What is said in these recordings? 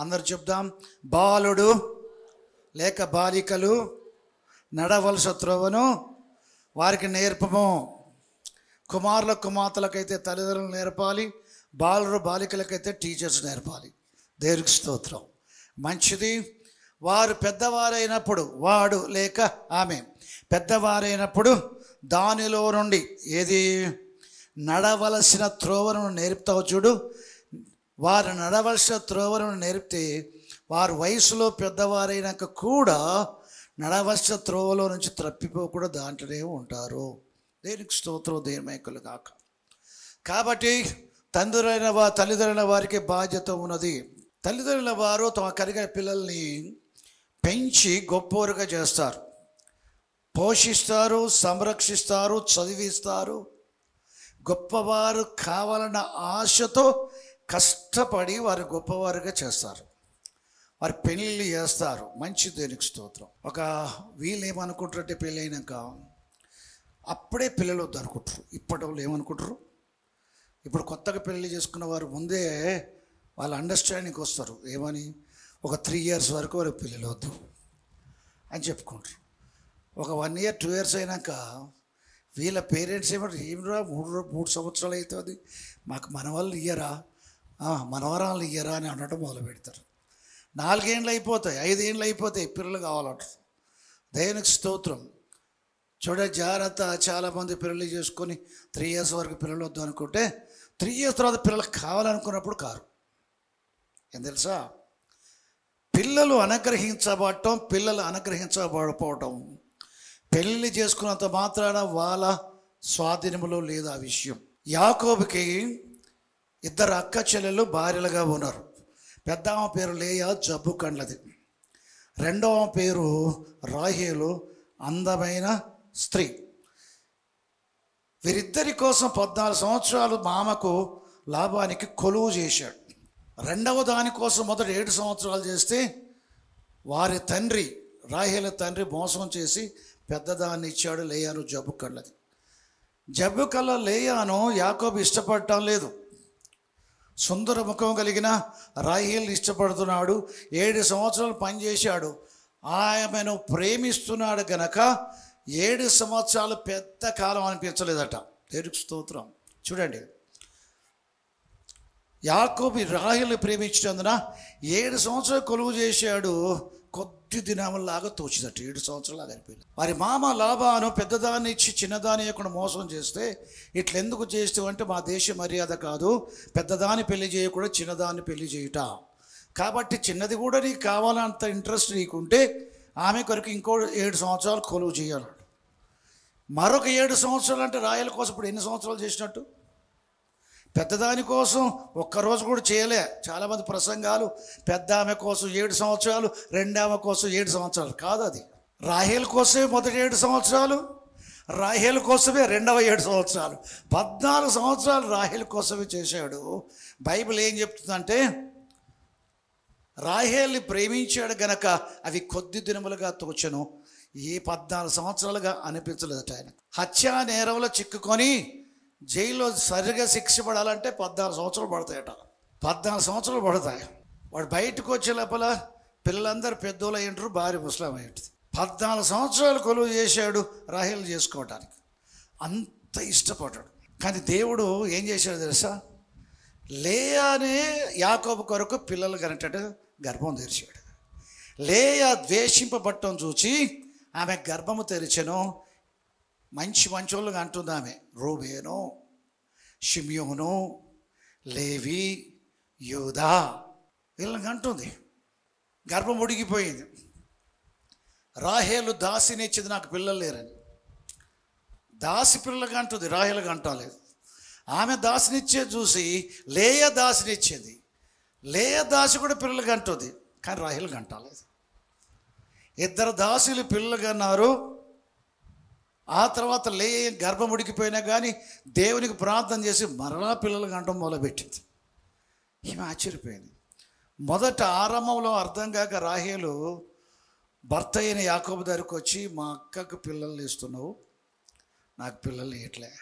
అందరు చెప్దాం. బాలుడు లేక బాలికలు నడవలసిన త్రోవను వారికి నేర్పము. కుమారుల కుమార్తెలకైతే తల్లిదండ్రులు నేర్పాలి, బాలురు బాలికలకైతే టీచర్స్ నేర్పాలి. దేవునికి స్తోత్రం. మంచిది. వారు పెద్దవారైనప్పుడు, వాడు లేక ఆమె పెద్దవారైనప్పుడు దానిలో నుండి ఏది నడవలసిన త్రోవను నేర్పుతావు చూడు. వారు నడవలసిన త్రోవను నేర్పితే వారు వయసులో పెద్దవారైనాక కూడా నడవలసిన త్రోవలో నుంచి తప్పిపోకుండా దాంట్లోనే ఉంటారు. దేనికి స్తోత్రం, దేవుని కాక. కాబట్టి తల్లిదండ్రులైన వారికి బాధ్యత ఉన్నది. తల్లిదండ్రుల వారు తమ కలిగిన పిల్లల్ని పెంచి గొప్పవారుగా చేస్తారు, పోషిస్తారు, సంరక్షిస్తారు, చదివిస్తారు. గొప్పవారు కావాలన్న ఆశతో కష్టపడి వారు గొప్పవారుగా చేస్తారు, వారు పెళ్ళిళ్ళు చేస్తారు. మంచి దేనికి స్తోత్రం. వీళ్ళు ఏమనుకుంటారంటే పెళ్ళి అయినాక అప్పుడే పిల్లలు వద్దు అనుకుంటారు. ఇప్పటి వాళ్ళు ఏమనుకుంటారు, ఇప్పుడు కొత్తగా పెళ్ళి చేసుకున్న వారు ముందే వాళ్ళ అండర్స్టాండింగ్కి వస్తారు. ఏమని, ఒక 3 years వరకు వారు పిల్లలు వద్దు అని చెప్పుకుంటారు. ఒక 1 year 2 years అయినాక వీళ్ళ పేరెంట్స్ ఏమంటారు, ఏమిరా 3 సంవత్సరాలు అవుతుంది, మాకు మనవాళ్ళు ఇయ్యరా, మనవరాళ్ళు ఇయ్యరా అని అనడం మొదలు పెడతారు. 4 ఏళ్ళు అయిపోతాయి, 5 ఏళ్ళు అయిపోతాయి, పిల్లలు కావాలంటారు. దేవునికి స్తోత్రం. జాగ్రత్త. చాలామంది పిల్లలు చేసుకొని 3 years వరకు పిల్లలు వద్దు అనుకుంటే 3 years తర్వాత పిల్లలకు కావాలనుకున్నప్పుడు కారు. ఏం తెలుసా, పిల్లలు అనుగ్రహించబడకపోవటం పెళ్ళి చేసుకున్నంత మాత్రాన వాళ్ళ స్వాధీనంలో లేదు ఆ విషయం. యాకోబుకి 2 అక్క చెల్లెలు భార్యలుగా ఉన్నారు. పెద్దమ్మ పేరు లేయా, జబ్బు కండ్లది. రెండవ పేరు రాహేలు, అందమైన స్త్రీ. వీరిద్దరి కోసం 14 సంవత్సరాలు మామకు లాభానికి కొలువు చేశాడు. రెండవ దానికోసం మొదట 7 సంవత్సరాలు చేస్తే వారి తండ్రి రాహేలు తండ్రి మోసం చేసి పెద్దదాన్ని ఇచ్చాడు, లేయాను జబ్బు కళ్ళది. జబ్బు కళ్ళ లేయాను యాకోబు ఇష్టపడటం లేదు. సుందర ముఖం కలిగిన రాహేలు ఇష్టపడుతున్నాడు. 7 సంవత్సరాలు పనిచేశాడు, ఆమెను ప్రేమిస్తున్నాడు గనక 7 సంవత్సరాలు పెద్ద కాలం అనిపించలేదట. దేవునికి స్తోత్రం. చూడండి, యాకోబు రాహేలు ప్రేమించినందున 7 సంవత్సరాలు కొలువు చేశాడు. కొద్ది దినములాగా తోచిదట, 7 సంవత్సరాలు అనిపోయింది. వారి మామ లాబాను పెద్దదాన్ని ఇచ్చి చిన్నదాన్ని ఇవ్వకుండా మోసం చేస్తే, ఇట్లెందుకు చేస్తావు అంటే, మా దేశ మర్యాద కాదు, పెద్దదాన్ని పెళ్లి చేయకుండా చిన్నదాన్ని పెళ్లి చేయుట. కాబట్టి చిన్నది కూడా నీకు కావాలంత ఇంట్రెస్ట్ నీకుంటే ఆమె కొరకు ఇంకో 7 సంవత్సరాలు కొలువు చేయాలి. మరొక 7 సంవత్సరాలు అంటే రాయల కోసం ఇప్పుడు ఎన్ని సంవత్సరాలు చేసినట్టు? పెద్దదాని కోసం ఒక్కరోజు కూడా చేయలే. చాలామంది ప్రసంగాలు పెద్ద ఆమె కోసం 7 సంవత్సరాలు, రెండామె కోసం 7 సంవత్సరాలు కాదు. అది రాహేల్ కోసమే మొదటి 7 సంవత్సరాలు, రాహేల్ కోసమే రెండవ 7 సంవత్సరాలు, 14 సంవత్సరాలు రాహేల్ కోసమే చేశాడు. బైబిల్ ఏం చెప్తుందంటే, రాహేల్ని ప్రేమించాడు గనక అవి కొద్ది దినములుగా తోచను, ఏ 14 సంవత్సరాలుగా అనిపించలేదట. ఆయన హత్యా నేరంలో చిక్కుకొని జైల్లో సరిగా శిక్ష పడాలంటే 14 సంవత్సరాలు పడతాయట. 14 సంవత్సరాలు పడతాయి. వాడు బయటకు వచ్చే లోపల పిల్లలందరూ పెద్దోళ్ళు అయ్యింటారు, భార్య ముసలాం అయ్యింటుంది. 14 సంవత్సరాలు కొలువు చేశాడు రాహేలు చేసుకోవడానికి. అంత ఇష్టపడ్డాడు. కానీ దేవుడు ఏం చేశాడు తెలుసా, లేయానే యాకోబు కొరకు పిల్లలు కనేటట్టు గర్భం తెరిచాడు. లేయా ద్వేషింపబట్టం చూచి ఆమె గర్భము తెరిచెను. మంచోళ్ళుగా అంటుంది ఆమె. రూబేను, షిమ్యోను, లేవి, యూదా వీళ్ళకి అంటుంది. గర్భం ఉడిగిపోయింది. రాహేలు దాసిని ఇచ్చింది, నాకు పిల్లలు లేరని. దాసి పిల్లలుగా అంటుంది, రాహేలుగా అంటలేదు. ఆమె దాసినిచ్చేది చూసి లేయా దాసినిచ్చేది. లేయా దాసి కూడా పిల్లలుగా అంటుంది, కానీ రాహేలుగా అంటలేదు. 2 దాసులు పిల్లలుగా అన్నారు. ఆ తర్వాత గర్భం ఉడికిపోయినా కానీ దేవునికి ప్రార్థన చేసి మరలా పిల్లలుగా అంటం మొదలుపెట్టింది. ఈమె ఆశ్చర్యపోయింది. మొదట ఆరంభంలో అర్థం కాక రాహేలు భర్త అయిన యాకోబు దగ్గరికి వచ్చి, మా అక్కకు పిల్లల్ని ఇస్తున్నావు, నాకు పిల్లలు ఇట్లే,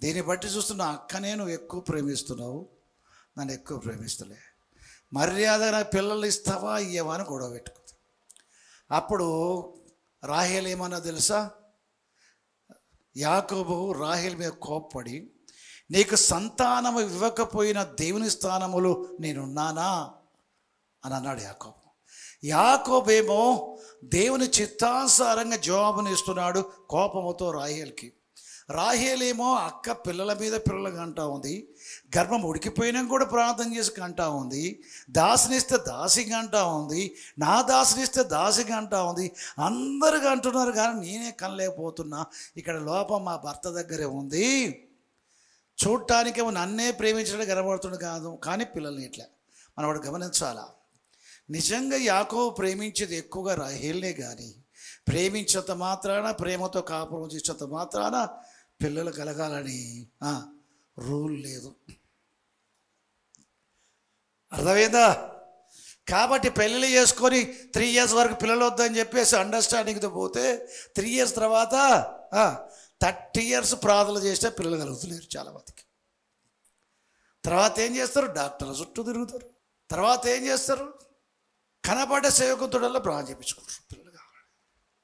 దీన్ని బట్టి చూస్తున్న అక్కనే నువ్వు ఎక్కువ ప్రేమిస్తున్నావు, నన్ను ఎక్కువ ప్రేమిస్తలే. మర్యాదగా పిల్లలు ఇస్తావా ఇయ్యవా అని గొడవ పెట్టుకుంది. అప్పుడు రాహేల్ ఏమన్నా తెలుసా? యాకోబు రాహేల్ మీద కోప్పడి, నీకు సంతానము ఇవ్వకపోయిన దేవుని స్థానములు నేనున్నానా అని అన్నాడు యాకోబు. యాకోబేమో దేవుని చిత్తానుసారంగా జవాబుని ఇస్తున్నాడు కోపముతో రాహేల్కి. రాహేలేమో అక్క పిల్లల మీద పిల్లలు కంటా ఉంది, గర్భం ఉడికిపోయినా కూడా ప్రార్థన చేసి కంటా ఉంది, దాసినిస్తే దాసి కంటా ఉంది, నా దాసినిస్తే దాసి కంటా ఉంది, అందరు కంటున్నారు కానీ నేనే కనలేకపోతున్నా. ఇక్కడ లోపం మా భర్త దగ్గరే ఉంది. చూడటానికేమో నన్నే ప్రేమించడం కనబడుతుంది కాదు, కానీ పిల్లల్ని ఇట్లా మనం వాడు గమనించాలా. నిజంగా యాకోబు ప్రేమించేది ఎక్కువగా రాహేల్నే, కానీ ప్రేమించేంత మాత్రాన, ప్రేమతో కాపురం చేసేంత మాత్రాన పిల్లలు కలగాలని రూల్ లేదు. అర్థమైందా? కాబట్టి పెళ్ళిళ్ళు చేసుకొని 3 years వరకు పిల్లలు వద్దని చెప్పేసి అండర్స్టాండింగ్తో పోతే 3 years తర్వాత 30 years ప్రార్థన చేస్తే పిల్లలు కలుగుతలేరు చాలామందికి. తర్వాత ఏం చేస్తారు? డాక్టర్ల చుట్టూ తిరుగుతారు. తర్వాత ఏం చేస్తారు? కనపడ్డ సేవకుతుడల్లో ప్రాణం చేయించుకుంటారు. పిల్లలు కావాలి,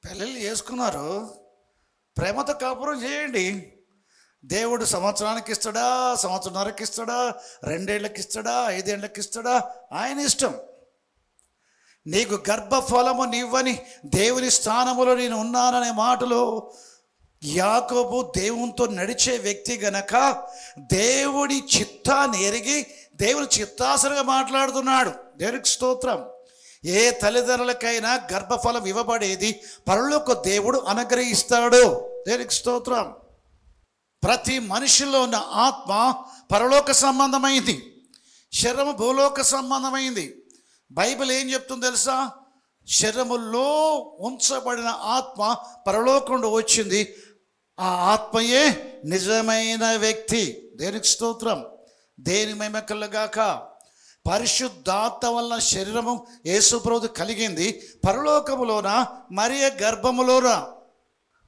పెళ్ళిళ్ళు చేసుకున్నారు, ప్రేమతో కాపురం చేయండి. దేవుడు సంవత్సరానికి ఇస్తాడా, సంవత్సరంన్నరకి ఇస్తాడా, 2 ఏళ్ళకి ఇస్తాడా, 5 ఏళ్ళకి ఇస్తాడా, ఆయన ఇష్టం. నీకు గర్భఫలము నివ్వని దేవుని స్థానములో నేను ఉన్నాననే మాటలు యాకోబు దేవునితో నడిచే వ్యక్తి గనక దేవుడి చిత్తాన్ని ఎరిగి దేవుని చిత్తాసరిగా మాట్లాడుతున్నాడు. దేవునికి స్తోత్రం. ఏ తల్లిదండ్రులకైనా గర్భఫలం ఇవ్వబడేది పరలోక దేవుడు అనుగ్రహిస్తాడు. దేవునికి స్తోత్రం. ప్రతి మనిషిలో ఉన్న ఆత్మ పరలోక సంబంధమైంది, శరీరము భూలోక సంబంధమైంది. బైబిల్ ఏం చెప్తుందో తెలుసా? శరీరములో ఉంచబడిన ఆత్మ పరలోకం నుండి వచ్చింది, ఆ ఆత్మయే నిజమైన వ్యక్తి. దేవునికి స్తోత్రం. దేని మహిమ కలుగాక. పరిశుద్ధాత్మ వల్ల శరీరము యేసుప్రభువు కలిగింది పరలోకములోన, మరియ గర్భములోన.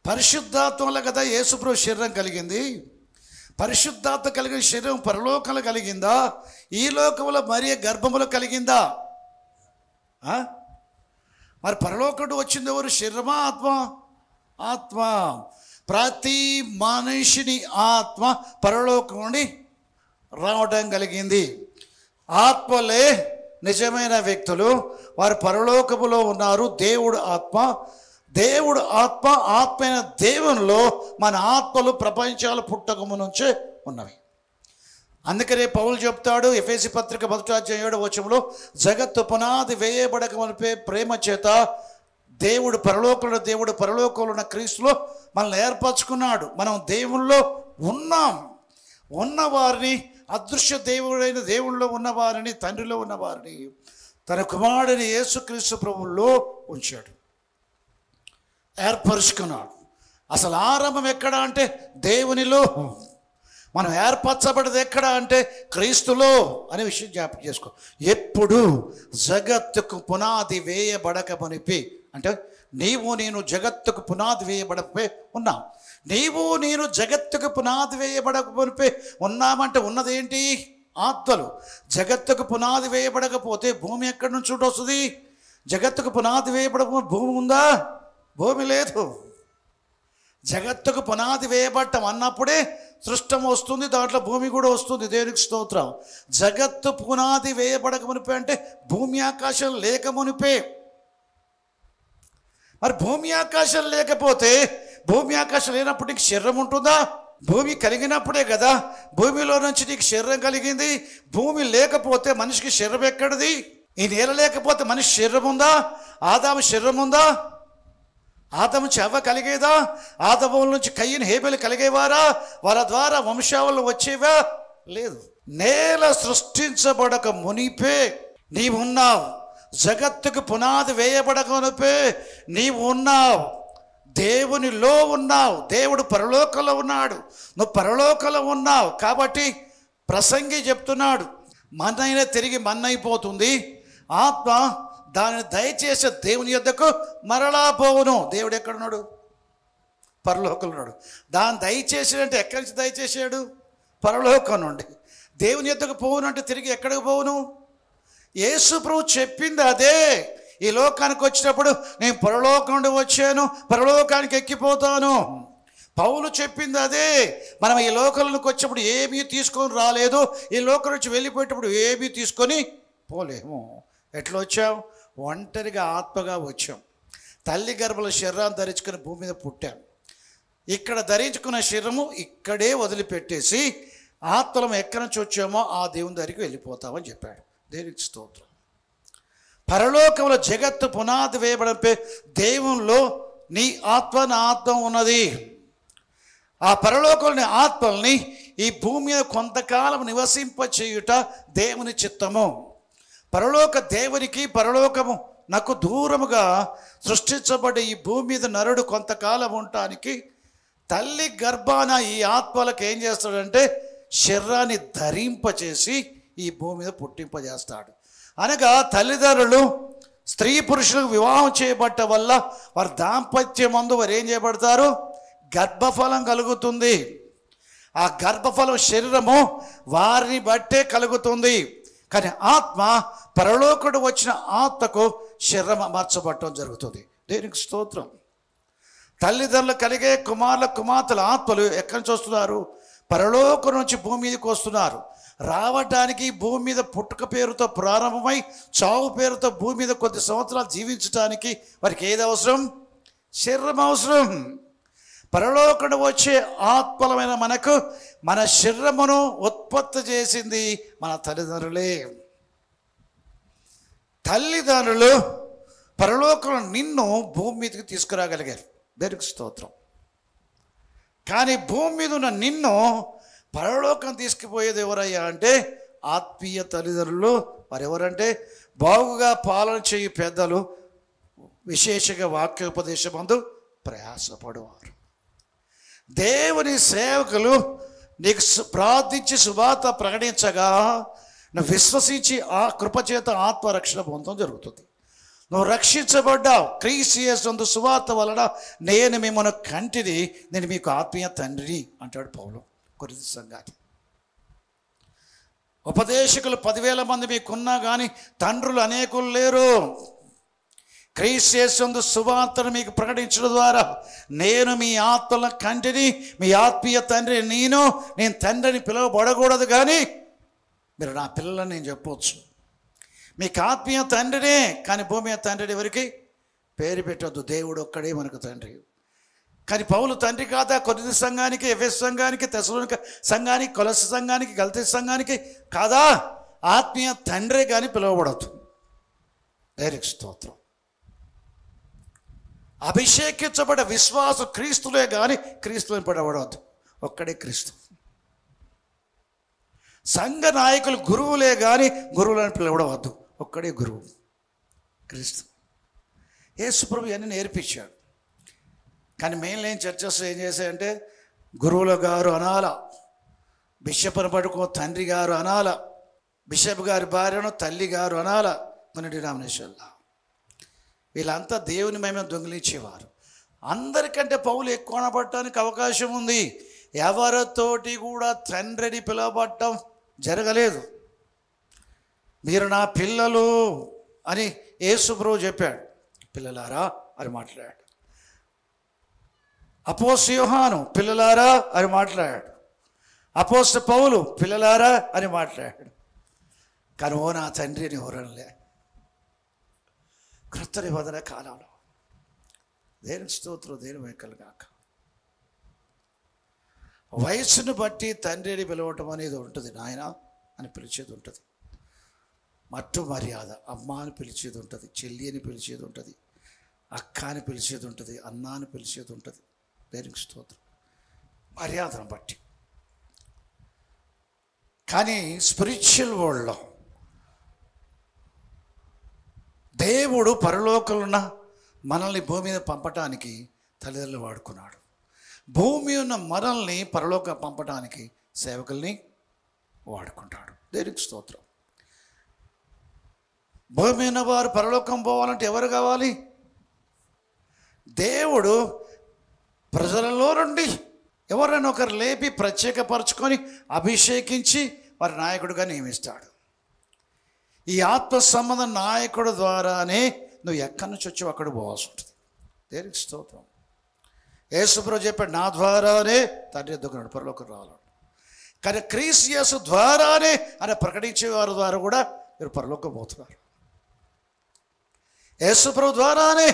పరిశుద్ధాత్మ వల్ల కదా యేసుప్రభు శరీరం కలిగింది. పరిశుద్ధాత్మ కలిగిన శరీరం పరలోకంలో కలిగిందా, ఈ లోకంలో మరియ గర్భములో కలిగిందా? మరి పరలోకం వచ్చింది ఎవరు? శరీరమా ఆత్మ? ఆత్మ. ప్రతి మనిషిని ఆత్మ పరలోకం నుండి రావడం కలిగింది. ఆత్మలే నిజమైన వ్యక్తులు, వారు పరలోకములో ఉన్నారు. దేవుడు ఆత్మ, దేవుడు ఆత్మ, ఆత్మైన దేవునిలో మన ఆత్మలు ప్రపంచాలు పుట్టకము నుంచే ఉన్నవి. అందుకనే పౌలు చెప్తాడు ఎఫెసీ పత్రిక 1:7 జగత్తు పునాది వేయబడక మునిపే ప్రేమ చేత దేవుడు పరలోకంలో ఉన్న క్రీస్తులో మనల్ని ఏర్పరచుకున్నాడు. మనం దేవుల్లో ఉన్నాం. ఉన్నవారిని, అదృశ్య దేవుడైన దేవుళ్ళలో ఉన్నవారిని, తండ్రిలో ఉన్నవారిని తన కుమారుడిని యేసుక్రీస్తు ప్రభువులో ఉంచాడు, ఏర్పరుచుకున్నాడు. అసలు ఆరంభం ఎక్కడ అంటే దేవునిలో. మనం ఏర్పరచబడేది ఎక్కడ అంటే క్రీస్తులో అనే విషయం జ్ఞాపకం చేసుకో. ఎప్పుడు జగత్తుకు పునాది వేయబడక మునిపి అంటే నీవు నేను జగత్తుకు పునాది వేయబడకపోయి ఉన్నాం. నీవు నేను జగత్తుకు పునాది వేయబడక మునిపి ఉన్నామంటే ఉన్నదేంటి? ఆత్మలు. జగత్తుకు పునాది వేయబడకపోతే భూమి ఎక్కడి నుంచి వస్తుంది? జగత్తుకు పునాది వేయబడకపోతే భూమి ఉందా? భూమి లేదు. జగత్తుకు పునాది వేయబడటం అన్నప్పుడే సృష్టం వస్తుంది, దాంట్లో భూమి కూడా వస్తుంది. దేవునికి స్తోత్రం. జగత్తు పునాది వేయబడక మునిపే అంటే భూమి ఆకాశం లేక మునిపే. మరి భూమి ఆకాశం లేకపోతే, భూమి ఆకాశం లేనప్పుడు నీకు శరీరం ఉంటుందా? భూమి కలిగినప్పుడే కదా భూమిలో నుంచి నీకు శరీరం కలిగింది. భూమి లేకపోతే మనిషికి శరీరం ఎక్కడిది? ఈ నేల లేకపోతే మనిషి శరీరం ఉందా? ఆదాము శరీరం ఉందా? ఆదాము చెవ్వ కలిగేదా? ఆదాము నుంచి కయ్యను హేబెలు కలిగేవారా? వాళ్ళ ద్వారా వంశావళులు వచ్చేవా? లేదు. నేల సృష్టించబడక మునిపే నీవు ఉన్నావు. జగత్తుకు పునాది వేయబడక మునిపే నీవు ఉన్నావు. దేవునిలో ఉన్నావు. దేవుడు పరలోకంలో ఉన్నాడు, నువ్వు పరలోకంలో ఉన్నావు. కాబట్టి ప్రసంగి చెప్తున్నాడు, మన్నైనా తిరిగి మన్నైపోతుంది. ఆత్మ దానిని దయచేసే దేవుని యొద్దకు మరలా పోవును. దేవుడు ఎక్కడున్నాడు? పరలోకంలో ఉన్నాడు. దాన్ని దయచేసాడంటే ఎక్కడి నుంచి దయచేసాడు? పరలోకం నుండి. దేవుని యొద్దకు పోవును అంటే తిరిగి ఎక్కడికి పోవును? యేసు ప్రభు చెప్పింది అదే. ఈ లోకానికి వచ్చినప్పుడు నేను పరలోకం నుండి వచ్చాను, పరలోకానికి ఎక్కిపోతాను. పౌలు చెప్పింది అదే. మనం ఈ లోకంలోకి వచ్చినప్పుడు ఏమీ తీసుకొని రాలేదు, ఈ లోకం నుంచి వెళ్ళిపోయేటప్పుడు ఏమీ తీసుకొని పోలేము. ఎట్లా వచ్చాం? ఒంటరిగా ఆత్మగా వచ్చాం. తల్లి గర్భంలో శరీరాన్ని ధరించుకుని భూమి మీద పుట్టాం. ఇక్కడ ధరించుకున్న శరీరము ఇక్కడే వదిలిపెట్టేసి ఆత్మలం ఎక్కడి నుంచి వచ్చామో ఆ దేవుని దగ్గరికి వెళ్ళిపోతామని చెప్పాడు. దేవునికి స్తోత్రం. పరలోకంలో జగత్తు పునాది వేయబడిపే దేవునిలో నీ ఆత్మ నా ఆత్మ ఉన్నది. ఆ పరలోకంలోని ఆత్మల్ని ఈ భూమి మీద కొంతకాలం నివసింపచేయుట దేవుని చిత్తము. పరలోక దేవునికి పరలోకము నాకు దూరముగా సృష్టించబడి ఈ భూమి మీద నరుడు కొంతకాలం ఉండటానికి తల్లి గర్భాన ఈ ఆత్మలకు ఏం చేస్తాడంటే శరీరాన్ని ధరింపచేసి ఈ భూమి మీద పుట్టింపజేస్తాడు. అనగా తల్లిదండ్రులు స్త్రీ పురుషులకు వివాహం చేయబట్ట వల్ల వారి దాంపత్యం మందు వారు ఏం చేయబడతారు? గర్భఫలం కలుగుతుంది. ఆ గర్భఫలం శరీరము వారిని బట్టే కలుగుతుంది. కానీ ఆత్మ పరలోకుడు వచ్చిన ఆత్మకు శరీరం అమర్చబడటం జరుగుతుంది. దేనికి స్తోత్రం. తల్లిదండ్రులు కలిగే కుమారుల కుమార్తెల ఆత్మలు ఎక్కడి నుంచి వస్తున్నారు? పరలోకం నుంచి భూమి మీదకి వస్తున్నారు. రావడానికి భూమి మీద పుట్టుక పేరుతో ప్రారంభమై చావు పేరుతో భూమి మీద కొద్ది సంవత్సరాలు జీవించడానికి వారికి ఏది అవసరం? శరీరం అవసరం. పరలోకం వచ్చే ఆత్మలమైన మనకు మన శరీరమును ఉత్పత్తి చేసింది మన తల్లిదండ్రులే. తల్లిదండ్రులు పరలోకంలో నిన్ను భూమి మీదకి తీసుకురాగలిగారు. దేవునికి స్తోత్రం. కానీ భూమి మీద ఉన్న నిన్ను పరలోకం తీసుకుపోయేది ఎవరయ్యా అంటే ఆత్మీయ తల్లిదండ్రులు. వారు ఎవరంటే బాగుగా పాలన చేయు పెద్దలు, విశేషంగా వాక్యోపదేశం అందు ప్రయాసపడువారు. దేవుని సేవకులు నీకు ప్రార్థించి సువార్త ప్రకటించగా నువ్వు విశ్వసించి ఆ కృపచేత ఆత్మరక్షణ పొందడం జరుగుతుంది. నువ్వు రక్షించబడ్డావు. క్రీస్తు యేసు సువార్త వలన నేను మిమ్మల్ని కంటిని, నేను మీకు ఆత్మీయ తండ్రిని అంటాడు పౌలు కొరింథీ సంఘానికి. ఉపదేశకులు 10,000 మంది మీకున్నా కానీ తండ్రులు అనేకులు లేరు. క్రీస్తు యేసు సువార్తను మీకు ప్రకటించడం ద్వారా నేను మీ ఆత్మల కంటిని, మీ ఆత్మీయ తండ్రి నేను తండ్రిని పిలువబడకూడదు, కానీ మీరు నా పిల్లలని నేను చెప్పవచ్చు. మీకు ఆత్మీయ తండ్రినే, కానీ భూమి తండ్రిని ఎవరికి పేరు పెట్టద్దు. దేవుడు ఒక్కడే మనకు తండ్రి. కానీ పౌలు తండ్రి కాదా కొరింథీ సంఘానికి, ఎఫెసు సంఘానికి, తెస్సలోనిక సంఘానికి, కొలస్సీ సంఘానికి, గలతీ సంఘానికి కాదా? ఆత్మీయ తండ్రే కానీ పిలువబడద్దు. దేవునికి స్తోత్రం. అభిషేకించబడ్డ విశ్వాసు క్రీస్తులే కానీ క్రీస్తుని పిలువబడవద్దు. ఒక్కడే క్రీస్తు. సంఘ నాయకులు గురువులే కానీ గురువులను పిలవడవద్దు. ఒక్కడే గురువు క్రీస్తు. యేసు ప్రభు అన్నీ నేర్పించాడు. కానీ మెయిన్ చర్చస్ ఏం చేశాయంటే గురువుల గారు అనాల, బిషప్ను పట్టుకో తండ్రి గారు అనాల, బిషప్ గారి భార్యను తల్లి గారు అనాల. కొన్ని డినామినేషన్లో వీళ్ళంతా దేవుని మహిమ దొంగిలించేవారు. అందరికంటే పౌలు ఎక్కువ అనబడటానికి అవకాశం ఉంది. ఎవరితోటి కూడా తండ్రిని పిలవబడటం జరగలేదు. మీరు నా పిల్లలు అని యేసు ప్రభువు చెప్పాడు. పిల్లలారా అని మాట్లాడాడు. అపోస్తలుడు యోహాను పిల్లలారా అని మాట్లాడాడు. అపోస్తలుడు పౌలు పిల్లలారా అని మాట్లాడాడు. కానీ ఓ నా తండ్రి అని ఎవరనలే. క్రొత్త నిబంధన కాలంలో దేవుని స్తోత్రం, దేవుని వెంకలుగాక. వయస్సును బట్టి తండ్రిని పిలవటం అనేది ఉంటుంది. నాయన అని పిలిచేది ఉంటుంది. మట్టు మర్యాద అమ్మ అని పిలిచేది ఉంటుంది, చెల్లి అని పిలిచేది ఉంటుంది, అక్క అని పిలిచేది ఉంటుంది, అన్న అని పిలిచేది ఉంటుంది. దేవునికి స్తోత్రం. మర్యాదను బట్టి. కానీ స్పిరిచువల్ వరల్డ్లో దేవుడు పరలోకంలో మనల్ని భూమి మీద పంపటానికి తల్లిదండ్రులు వాడుకున్నాడు. భూమి ఉన్న మనల్ని పరలోక పంపటానికి సేవకుల్ని వాడుకుంటాడు. దేవునికి స్తోత్రం. భూమి ఉన్న వారు పరలోకం పోవాలంటే ఎవరు కావాలి? దేవుడు ప్రజలలో నుండి ఎవరైనా ఒకరు లేపి ప్రత్యేకపరచుకొని అభిషేకించి వారి నాయకుడిగా నియమిస్తాడు. ఈ ఆత్మ సంబంధ నాయకుడు ద్వారానే నువ్వు ఎక్కడి నుంచి వచ్చావు అక్కడ పోవాల్సి ఉంటుంది. దేనికి స్తోత్రం. యేసుప్రభు చెప్పాడు, నా ద్వారానే తండ్రి ఎద్దుకున్నాడు పరలోకం రావాలి. కానీ క్రీస్తు యేసు ద్వారానే అని ప్రకటించే వారి ద్వారా కూడా మీరు పరలోకం పోతున్నారు. యేసుప్రభు ద్వారానే.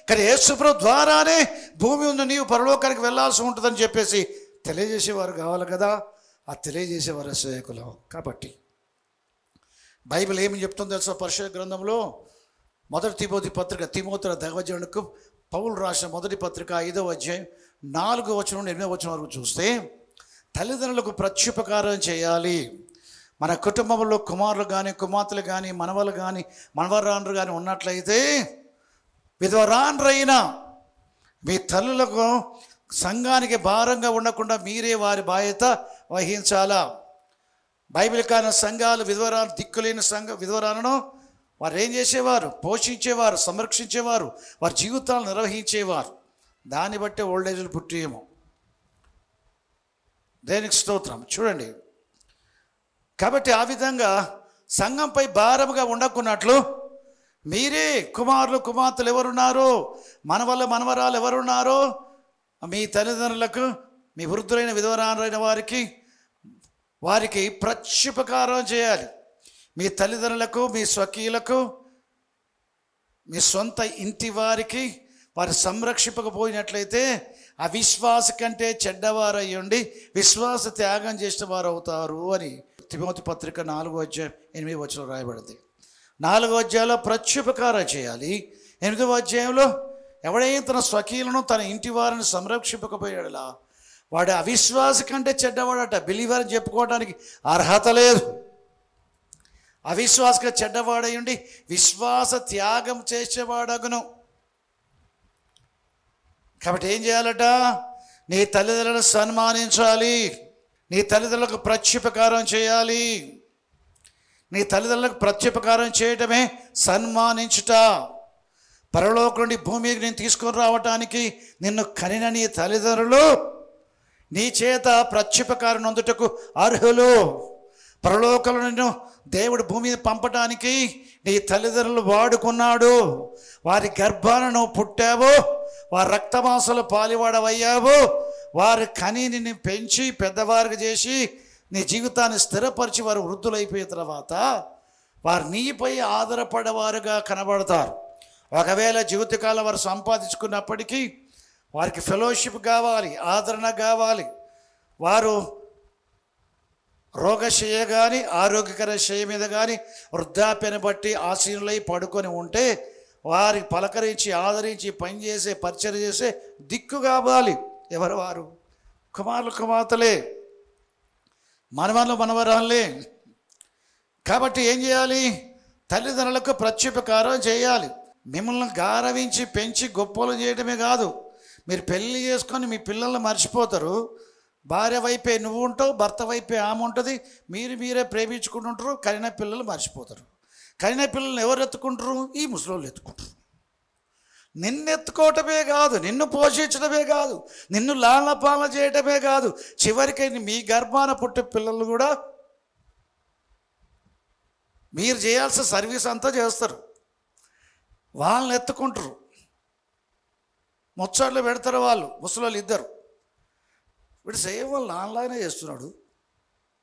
కానీ యేసుప్రభు ద్వారానే భూమి ఉన్న నీవు పరలోకానికి వెళ్ళాల్సి ఉంటుందని చెప్పేసి తెలియజేసేవారు కావాలి కదా. ఆ తెలియజేసేవారు సేవకులు. కాబట్టి బైబిల్ ఏమి చెప్తుందో తెలుసా? పరిశుద్ధ గ్రంథంలో మొదటి తిమోతి పత్రిక, తిమోతిల దైవజనులకు పౌలు రాసిన మొదటి పత్రిక 5వ అధ్యాయం 4వ వచనం నుండి 8వ వచనం వరకు చూస్తే, తల్లిదండ్రులకు ప్రత్యుపకారం చేయాలి. మన కుటుంబంలో కుమారులు కానీ కుమార్తెలు కానీ మనవలు కానీ మనవరాండ్రు కానీ ఉన్నట్లయితే విధవరాండ్రైనా మీ తల్లులకు సంఘానికి భారంగా ఉండకుండా మీరే వారి బాధ్యత వహించాలా. బైబిల్ కాని సంఘాలు విధవరాలు దిక్కులేని విధవరాలను వారు ఏం చేసేవారు? పోషించేవారు, సంరక్షించేవారు, వారి జీవితాలను నిర్వహించేవారు. దాన్ని బట్టి ఓల్డేజ్లు పుట్టేమో. దేనికి స్తోత్రం. చూడండి, కాబట్టి ఆ విధంగా సంఘంపై భారముగా ఉండకున్నట్లు మీరే కుమారులు కుమార్తెలు ఎవరున్నారో, మనవల్ల మనవరాలు ఎవరున్నారో మీ తల్లిదండ్రులకు, మీ వృద్ధులైన విధవరాలైన వారికి ప్రత్యుపకారం చేయాలి. మీ తల్లిదండ్రులకు, మీ స్వకీయులకు, మీ సొంత ఇంటి వారికి వారు సంరక్షింపకపోయినట్లయితే అవిశ్వాస కంటే చెడ్డవారయ్యుండి విశ్వాస త్యాగం చేసిన వారు అవుతారు అని తిమోతి పత్రిక 4వ అధ్యాయం 8వ వచనం రాయబడింది. 4వ అధ్యాయంలో ప్రత్యుపకారం చేయాలి. 8వ అధ్యాయంలో ఎవడైనా తన స్వకీయులను తన ఇంటి వారిని సంరక్షింపకపోయాడులా వాడు అవిశ్వాస కంటే చెడ్డవాడట. బిలీవర్ అని చెప్పుకోవడానికి అర్హత లేదు. అవిశ్వాసగా చెడ్డవాడయుండి విశ్వాస త్యాగం చేసేవాడగును. కాబట్టి ఏం చేయాలట? నీ తల్లిదండ్రులను సన్మానించాలి. నీ తల్లిదండ్రులకు ప్రత్యుపకారం చేయాలి. నీ తల్లిదండ్రులకు ప్రత్యుపకారం చేయటమే సన్మానించుట. పరలోకం నుండి భూమికి నేను తీసుకొని రావటానికి నిన్ను కనిన నీ తల్లిదండ్రులు నీ చేత ప్రత్యుపకారం పొందుటకు అర్హులు. పరలోకంలో నిన్ను దేవుడు భూమి మీద పంపటానికి నీ తల్లిదండ్రులు వాడుకున్నాడు. వారి గర్భాలను పుట్టావు, వారి రక్తమాంసాలు పాలివాడవయ్యావు. వారి కని నిన్ను పెంచి పెద్దవారికి చేసి నీ జీవితాన్ని స్థిరపరిచి వారు వృద్ధులైపోయిన తర్వాత వారు నీపై ఆధారపడేవారుగా కనబడతారు. ఒకవేళ జీవితకాలం వారు సంపాదించుకున్నప్పటికీ వారికి ఫెలోషిప్ కావాలి, ఆదరణ కావాలి. వారు రోగశయ కానీ ఆరోగ్యకర శయ మీద కానీ వృద్ధాప్యాన్ని బట్టి ఆశీనులై పడుకొని ఉంటే వారికి పలకరించి ఆదరించి పనిచేసే పరిచయం చేసే దిక్కు కావాలి. ఎవరు వారు? కుమారులు కుమార్తెలే, మనవలు మనవరాళ్ళే. కాబట్టి ఏం చేయాలి? తల్లిదండ్రులకు ప్రత్యుపకారం చేయాలి. మిమ్మల్ని గారవించి పెంచి గొప్పలు చేయడమే కాదు, మీరు పెళ్ళి చేసుకొని మీ పిల్లల్ని మర్చిపోతారు. భార్య వైపే నువ్వు ఉంటావు, భర్త వైపే ఆమె ఉంటుంది. మీరే ప్రేమించుకుంటుంటారు. కనిన పిల్లలు మర్చిపోతారు. కనిన పిల్లల్ని ఎవరు ఎత్తుకుంటారు? ఈ ముసలోళ్ళు ఎత్తుకుంటారు. నిన్ను ఎత్తుకోవటమే కాదు, నిన్ను పోషించడమే కాదు, నిన్ను లాలపాలన చేయటమే కాదు, చివరికి మీ గర్భాన పుట్టే పిల్లలు కూడా మీరు చేయాల్సిన సర్వీస్ అంతా చేస్తారు. వాళ్ళని ఎత్తుకుంటారు, ముచ్చట్లు పెడతారు. వాళ్ళు ముసలోళ్ళు ఇద్దరు, వీడు సేమ్ వాళ్ళు నాన్నలాగానే చేస్తున్నాడు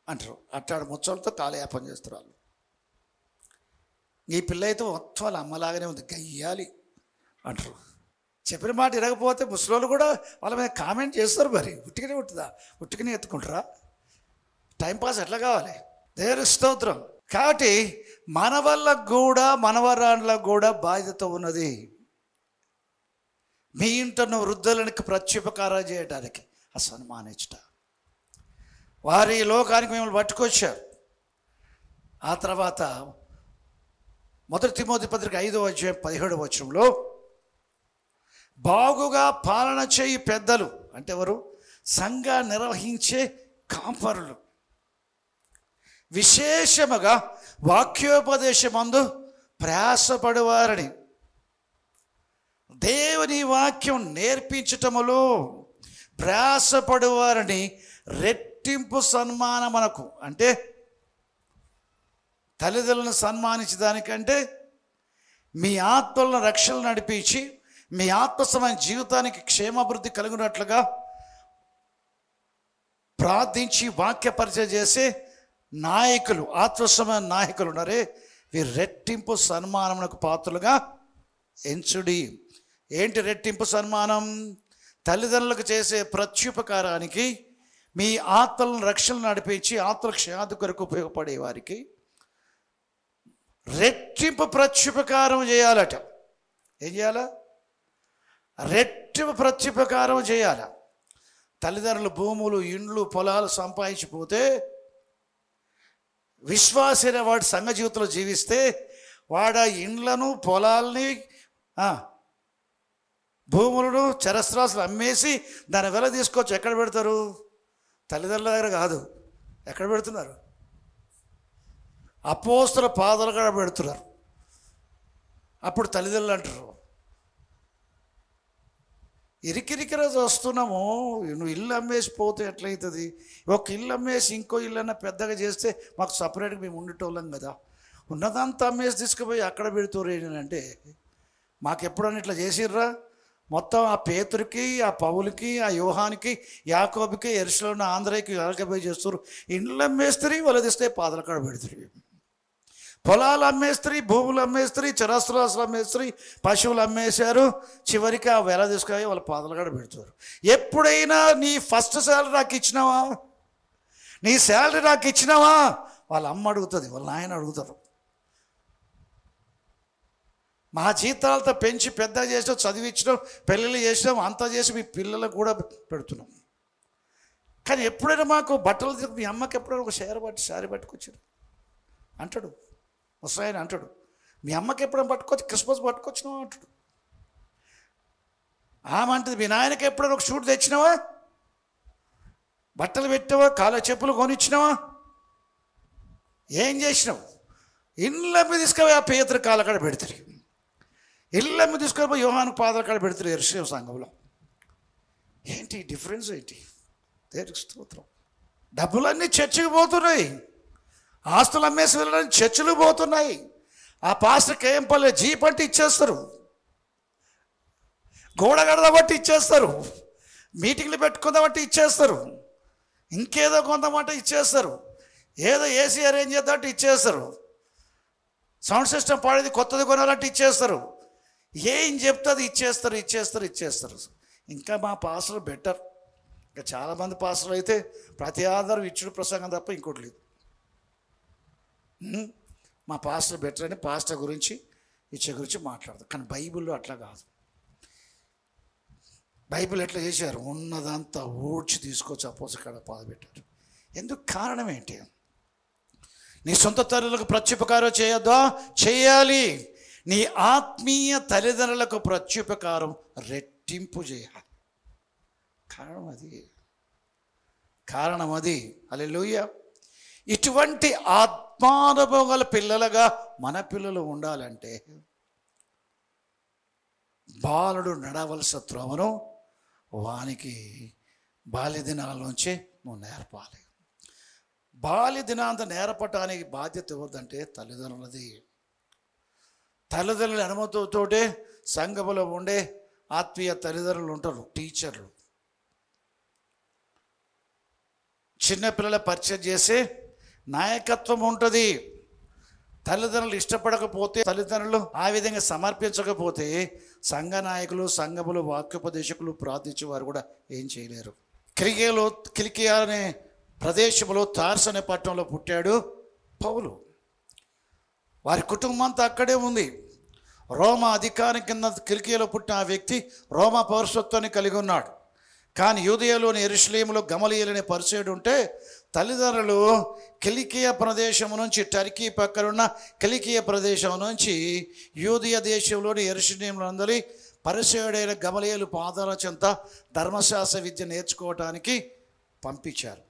అంటారు. అట్టాడు ముచ్చలతో కాలయాపన చేస్తారు వాళ్ళు. ఈ పిల్ల అయితే మొత్తం వాళ్ళ అమ్మలాగానే ఉంది, గయ్యాలి అంటారు. చెప్పిన మాట వినకపోతే ముసలోళ్ళు కూడా వాళ్ళ మీద కామెంట్ చేస్తారు. మరి ఉట్టికనే ఉంటుందా? ఉట్టికనే ఎత్తుకుంటారా? టైంపాస్ ఎట్లా కావాలి? దేవుని స్తోత్రం. కాబట్టి మన వల్ల కూడా మనవరాళ్ళకు కూడా బాధ్యత ఉన్నది. మీ ఇంటున్న వృద్ధులకు ప్రత్యుపకారం చేయడానికి సన్మానించుట. వారి లోకానికి మిమ్మల్ని పట్టుకొచ్చారు. ఆ తర్వాత మొదటి తిమోతి పత్రిక 5వ అధ్యాయం 17వ వచనంలో బాగుగా పాలన చేయి పెద్దలు అంటే ఎవరు? సంఘ నిర్వహించే కాపరులు, విశేషముగా వాక్యోపదేశమందు ప్రయాసపడువారని దేవుని వాక్యం నేర్పించటములో ప్రయాసపడువారని రెట్టింపు సన్మానమునకు అంటే తల్లిదండ్రులను సన్మానించడానికంటే మీ ఆత్మలను రక్షణ నడిపించి మీ ఆత్మసమైన జీవితానికి క్షేమాభివృద్ధి కలిగినట్లుగా ప్రార్థించి వాక్య పరిచయం చేసే నాయకులు, ఆత్మసమైన నాయకులు ఉన్నారే, వీరు రెట్టింపు సన్మానమునకు పాత్రలుగా ఎంచుడి. ఏంటి రెట్టింపు సన్మానం? తల్లిదండ్రులకు చేసే ప్రత్యుపకారానికి, మీ ఆత్మలను రక్షణ నడిపించి ఆత్మల క్షేమాది కొరకు ఉపయోగపడే వారికి రెట్టింపు ప్రత్యుపకారం చేయాలట. ఏం చేయాలా? రెట్టింపు ప్రత్యుపకారం చేయాల. తల్లిదండ్రులు భూములు, ఇండ్లు, పొలాలు సంపాదించిపోతే, విశ్వాసైన వాడి సంఘ జీవితంలో జీవిస్తే, వాడు ఆ ఇండ్లను, పొలాల్ని, భూములను, చరస్రాసులు అమ్మేసి దాని వెల తీసుకొచ్చి ఎక్కడ పెడతారు? తల్లిదండ్రుల దగ్గర కాదు. ఎక్కడ పెడుతున్నారు? అపోస్తల పాదాల కాడ పెడుతున్నారు. అప్పుడు తల్లిదండ్రులు అంటారు, ఇరికిరికిరా వస్తున్నాము, నువ్వు ఇల్లు అమ్మేసి పోతే ఎట్లయితుంది? ఒక ఇల్లు అమ్మేసి ఇంకో ఇల్లు అన్నా పెద్దగా చేస్తే మాకు సపరేట్గా మేము ఉండేటోళ్ళం కదా, ఉన్నదంతా అమ్మేసి తీసుకుపోయి అక్కడ పెడుతురు ఏంటంటే, మాకు ఎప్పుడన్నా ఇట్లా చేసిర్రా? మొత్తం ఆ పేతురికి, ఆ పౌలుకి, ఆ యోహానికి, యాకోబుకి, ఎరుసలోని ఆంధ్రకి ఎలకపోయి చేస్తారు. ఇండ్లు అమ్మేస్త్రీ, వాళ్ళు తీస్తే పాదల కాడ పెడుతుంది. పొలాలు అమ్మేస్త్రీ, భూములు అమ్మేస్త్రీ, చరాస్తురాస్తులు అమ్మేస్త్రీ, పశువులు అమ్మేశారు. చివరికి ఆ వెల తీసుకొని వాళ్ళ పాదల కాడ పెడుతారు. ఎప్పుడైనా నీ ఫస్ట్ శాలరీ నాకు ఇచ్చినావా? నీ శాలరీ నాకు ఇచ్చినావా? వాళ్ళ అమ్మ అడుగుతుంది, వాళ్ళ నాయన అడుగుతారు. మా జీతాలతో పెంచి పెద్దగా చేసినాం, చదివించడం, పెళ్ళిళ్ళు చేసినాం, అంతా చేసి మీ పిల్లలకు కూడా పెడుతున్నాం. కానీ ఎప్పుడైనా మాకు బట్టలు, మీ అమ్మకి ఎప్పుడైనా ఒక శారీ పట్టుకొచ్చారు అంటాడు. ముసలాయన అంటాడు, మీ అమ్మకి ఎప్పుడైనా పట్టుకొచ్చి క్రిస్మస్ పట్టుకొచ్చినావా అంటాడు. ఆమె అంటుంది, మీ నాయనకి ఎప్పుడైనా ఒక షూట్ తెచ్చినావా? బట్టలు పెట్టావా? కాళ్ళ చెప్పులు కొనిచ్చినావా? ఏం చేసినావు? ఇళ్ళమ్మి తీసుకుపోయి ఆ పేతురు కాళ్ళ కాడ పెడతారు. ఇళ్ళమ్మి తీసుకొని యోహాను పాదాల కాడ పెడతారు యెరూషలేము సంఘంలో. ఏంటి డిఫరెన్స్? ఏంటి? దేవునికి స్తోత్రం. డబ్బులన్నీ చర్చికి పోతున్నాయి, ఆస్తులు అమ్మేసి వెళ్ళడానికి చర్చిలు పోతున్నాయి. ఆ పాస్టర్కి ఏం పర్లేదు, జీప్ అంటే ఇచ్చేస్తారు, గోడ కడదామంటే ఇచ్చేస్తారు, మీటింగ్లు పెట్టుకుందామంటే ఇచ్చేస్తారు, ఇంకేదో కొందామంటే ఇచ్చేస్తారు, ఏదో ఏసీ అరేంజ్ చేద్దామంటే ఇచ్చేస్తారు, సౌండ్ సిస్టమ్ పాడేది కొత్తది కొనాలంటే ఇచ్చేస్తారు, ఏం చెప్తుంది ఇచ్చేస్తారు. ఇంకా మా పాస్టర్లు బెటర్. ఇంకా చాలామంది పాస్టర్లు అయితే ప్రతి ఆధారం ఇచ్చుడు ప్రసంగం తప్ప ఇంకోటి లేదు. మా పాస్టర్ బెటర్ అని పాస్టర్ గురించి, ఇచ్చే గురించి మాట్లాడతారు. కానీ బైబిల్లో అట్లా కాదు. బైబిల్ ఎట్లా చేశారు? ఉన్నదంతా ఊడ్చి తీసుకొచ్చి అపోస్తలుల కాడ పాదపెట్టారు. ఎందుకు? కారణం ఏంటి? నీ సొంత తల్లులకు ప్రత్యుపకారం చేయొద్దా? చేయాలి. నీ ఆత్మీయ తల్లిదండ్రులకు ప్రత్యుపకారం రెట్టింపు చేయాలి. కారణం అది. హల్లెలూయా. ఇటువంటి ఆత్మానుభవం గల పిల్లలుగా మన పిల్లలు ఉండాలంటే, బాలుడు నడవలసిన త్రోవను వానికి బాల్య దినాల నుంచే నువ్వు నేర్పాలి. బాల్య దినాంత నేర్పటానికి బాధ్యత ఎవరిదంటే తల్లిదండ్రులది. తల్లిదండ్రుల అనుమతితోటే సంఘములో ఉండే ఆత్మీయ తల్లిదండ్రులు ఉంటారు, టీచర్లు. చిన్నపిల్లల పరిచయం చేసే నాయకత్వం ఉంటుంది. తల్లిదండ్రులు ఇష్టపడకపోతే, తల్లిదండ్రులు ఆ విధంగా సమర్పించకపోతే సంఘ నాయకులు, సంఘములు, వాక్యోపదేశకులు, ప్రార్థించేవారు కూడా ఏం చేయలేరు. కిలికియా అనే ప్రదేశంలో తార్సు అనే పట్టణంలో పుట్టాడు పౌలు. వారి కుటుంబం అంతా అక్కడే ఉంది. రోమా అధికారం కింద కిలికియాలో పుట్టిన ఆ వ్యక్తి రోమా పౌరసత్వాన్ని కలిగి ఉన్నాడు. కానీ యూదయలోని యెరూషలేములో గమలీయేలు అనే పరిసయుడు ఉంటే, తల్లిదండ్రులు కిలికియా ప్రదేశం నుంచి, టర్కీ పక్కనున్న కిలికియా ప్రదేశం నుంచి యూదయ దేశంలోని యెరూషలేములో అందరి పరిసయుడైన గమలీయేలు పాదాల చెంత ధర్మశాస్త్ర విద్య నేర్చుకోవటానికి పంపించారు.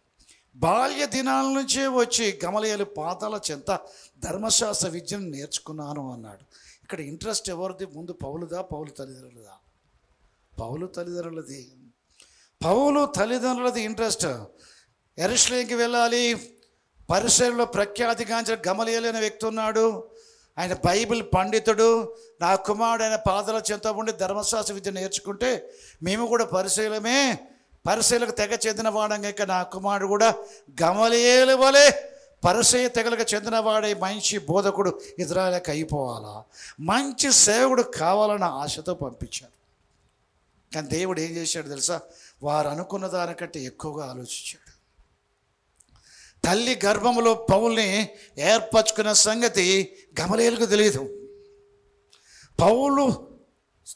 బాల్య దినాల నుంచే వచ్చి గమలీయేలు పాదాల చెంత ధర్మశాస్త్ర విద్యను నేర్చుకున్నాను అన్నాడు. ఇక్కడ ఇంట్రెస్ట్ ఎవరిది? ముందు పౌలుదా, పౌలు తల్లిదండ్రులదా? పౌలు తల్లిదండ్రులది. పౌలు తల్లిదండ్రులది ఇంట్రెస్ట్. యెరూషలేముకి వెళ్ళాలి, పరిసరలో ప్రఖ్యాతిగాంచిన గమలీయేలు అనే వ్యక్తి ఉన్నాడు. ఆయన బైబిల్ పండితుడు. నా కుమారుడు ఆయన పాదాల చెంత ఉండి ధర్మశాస్త్ర విద్య నేర్చుకుంటే మేము కూడా పరిసయలకు తెగ చెందిన వాడం కనుక నా కుమారుడు కూడా గమలీయేలు వలె పరిసయ తెగలకు చెందినవాడే మంచి బోధకుడు ఇజ్రాయేలుకి అయిపోవాలా, మంచి సేవకుడు కావాలన్న ఆశతో పంపించారు. కానీ దేవుడు ఏం చేశాడు తెలుసా? వారు అనుకున్న దానికంటే ఎక్కువగా ఆలోచించాడు. తల్లి గర్భంలో పౌల్ని ఏర్పరచుకున్న సంగతి గమలీయేలుకు తెలియదు. పౌలు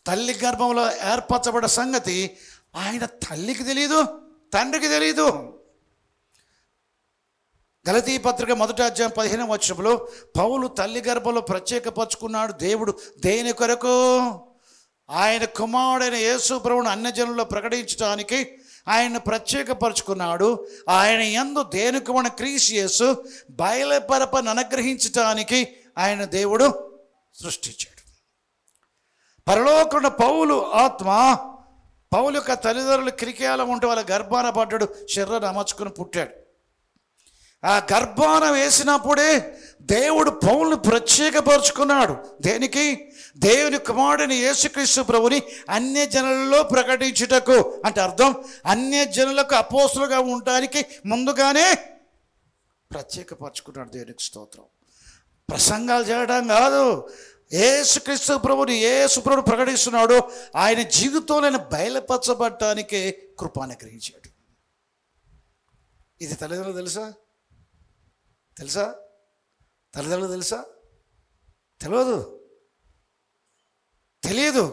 తల్లి గర్భంలో ఏర్పరచబడ్డ సంగతి ఆయన తల్లికి తెలియదు, తండ్రికి తెలియదు. గలతీ పత్రిక 1వ అధ్యాయం 15వ వచనంలో పౌలు తల్లి గర్భంలో ప్రత్యేకపరుచుకున్నాడు. దేవుడు దేని కొరకు? ఆయన కుమారుడైన యేసు ప్రభువును అన్యజనుల్లో ప్రకటించడానికి ఆయన ప్రత్యేకపరుచుకున్నాడు. ఆయన యందు దేనికి మన క్రీస్తు యేసు బయలుపరపని అనుగ్రహించటానికి ఆయన దేవుడు సృష్టించాడు. పరలోకమున పౌలు ఆత్మ, పౌలు యొక్క తల్లిదండ్రులు కిరికియాలో ఉంటే వాళ్ళ గర్భాన పడ్డాడు, శరీరాన్ని అమర్చుకుని పుట్టాడు. ఆ గర్భాన వేసినప్పుడే దేవుడు పౌలుని ప్రత్యేకపరుచుకున్నాడు. దేనికి? దేవుని కుమారుడిని యేసుక్రీస్తు ప్రభుని అన్యజనులలో ప్రకటించుటకు. అంటే అర్థం, అన్యజనులకు అపోస్తులుగా ఉండడానికి ముందుగానే ప్రత్యేకపరుచుకున్నాడు. దేవునికి స్తోత్రం. ప్రసంగాలు చేయడం కాదు, యేసుక్రీస్తు ప్రభుని ప్రకటిస్తున్నాడు. ఆయన జీవితంలో బయలుపరచబడటానికి కృప అనుగ్రహించాడు. ఇది తల్లిదండ్రులు తెలుసా? తల్లిదండ్రులు తెలుసా? తెలియదు.